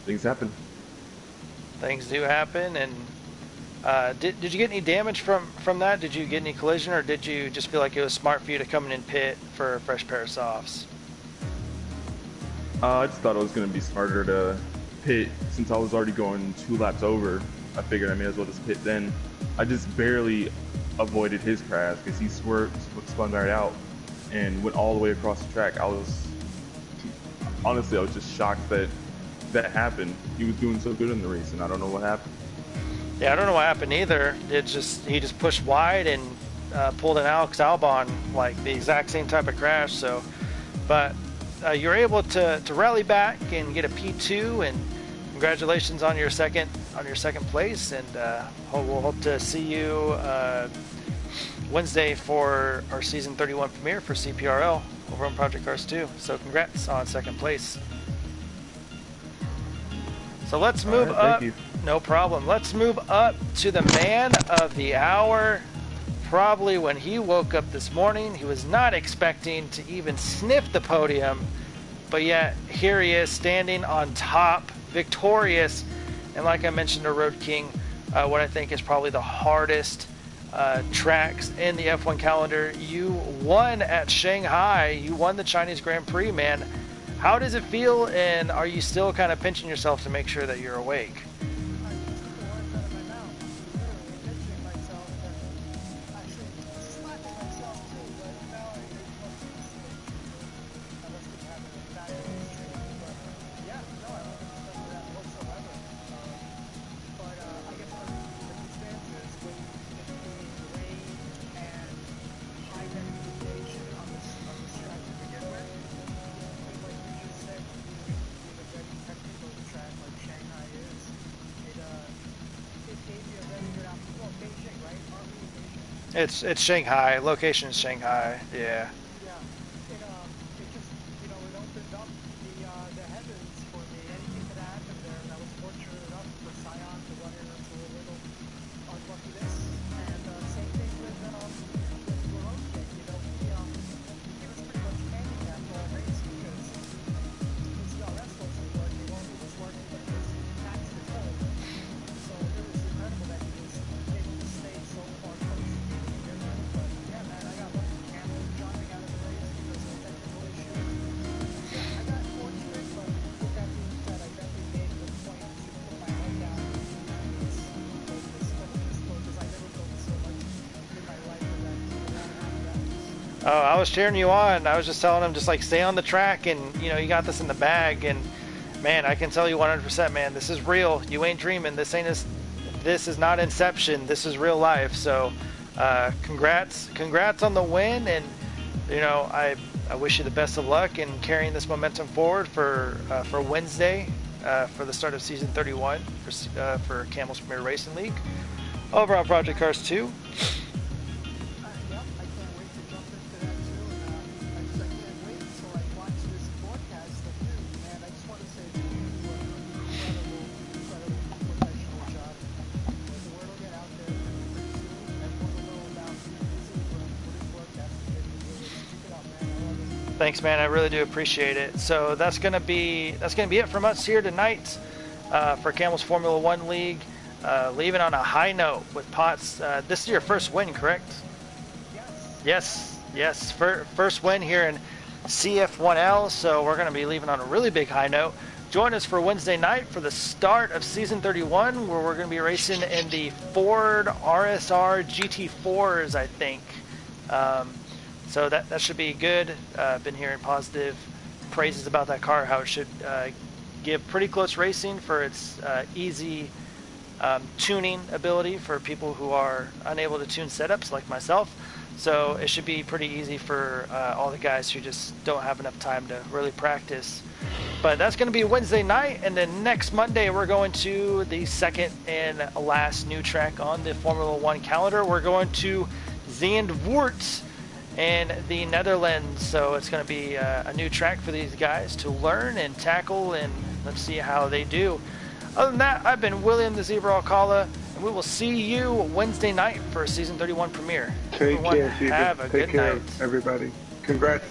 things happen. Things do happen. And did you get any damage from that? Did you get any collision, or did you just feel like it was smart for you to come in pit for a fresh pair of softs? I just thought it was going to be smarter to pit since I was already going 2 laps over. I figured I may as well just pit then. I just barely avoided his crash because he spun right out and went all the way across the track. I was just shocked that happened. He was doing so good in the race, and I don't know what happened. Yeah, I don't know what happened either. He just pushed wide and pulled an Alex Albon, like the exact same type of crash. So, but you're able to rally back and get a P2, and congratulations on your second place. And we'll hope to see you Wednesday for our season 31 premiere for CPRL over on Project Cars 2. So congrats on second place. So let's move up. Thank you. No problem. Let's move up to the man of the hour. Probably when he woke up this morning, he was not expecting to even sniff the podium, but yet here he is standing on top, victorious. And like I mentioned to Road King, what I think is probably the hardest tracks in the F1 calendar. You won at Shanghai. You won the Chinese Grand Prix, man. How does it feel, and are you still kind of pinching yourself to make sure that you're awake? It's Shanghai. Location is Shanghai. Yeah. Oh, I was cheering you on. I was just telling him, just like, stay on the track, and you got this in the bag. And man, I can tell you 100%, man, this is real. You ain't dreaming. This is not Inception. This is real life. So, congrats on the win, and I wish you the best of luck in carrying this momentum forward for Wednesday, for the start of season 31 for Camel's Premier Racing League over on Project Cars 2. Thanks, man. I really do appreciate it. So that's gonna be it from us here tonight for Camel's Formula One League. Leaving on a high note with Potts. This is your first win, correct? Yes. First win here in CF1L. So we're gonna be leaving on a really big high note. Join us for Wednesday night for the start of season 31, where we're gonna be racing in the Ford RSR GT4s, I think. So that should be good. Been hearing positive praises about that car, how it should give pretty close racing for its easy tuning ability for people who are unable to tune setups like myself. So it should be pretty easy for all the guys who just don't have enough time to really practice. But that's going to be Wednesday night, and then next Monday we're going to the second and last new track on the Formula One calendar. We're going to Zandvoort in the Netherlands, so it's going to be a new track for these guys to learn and tackle, and let's see how they do. Other than that, I've been William the Zebra Alcala, and we will see you Wednesday night for a Season 31 premiere. Take Everyone, care, Zebra. have a good Take care, night. everybody. Congrats.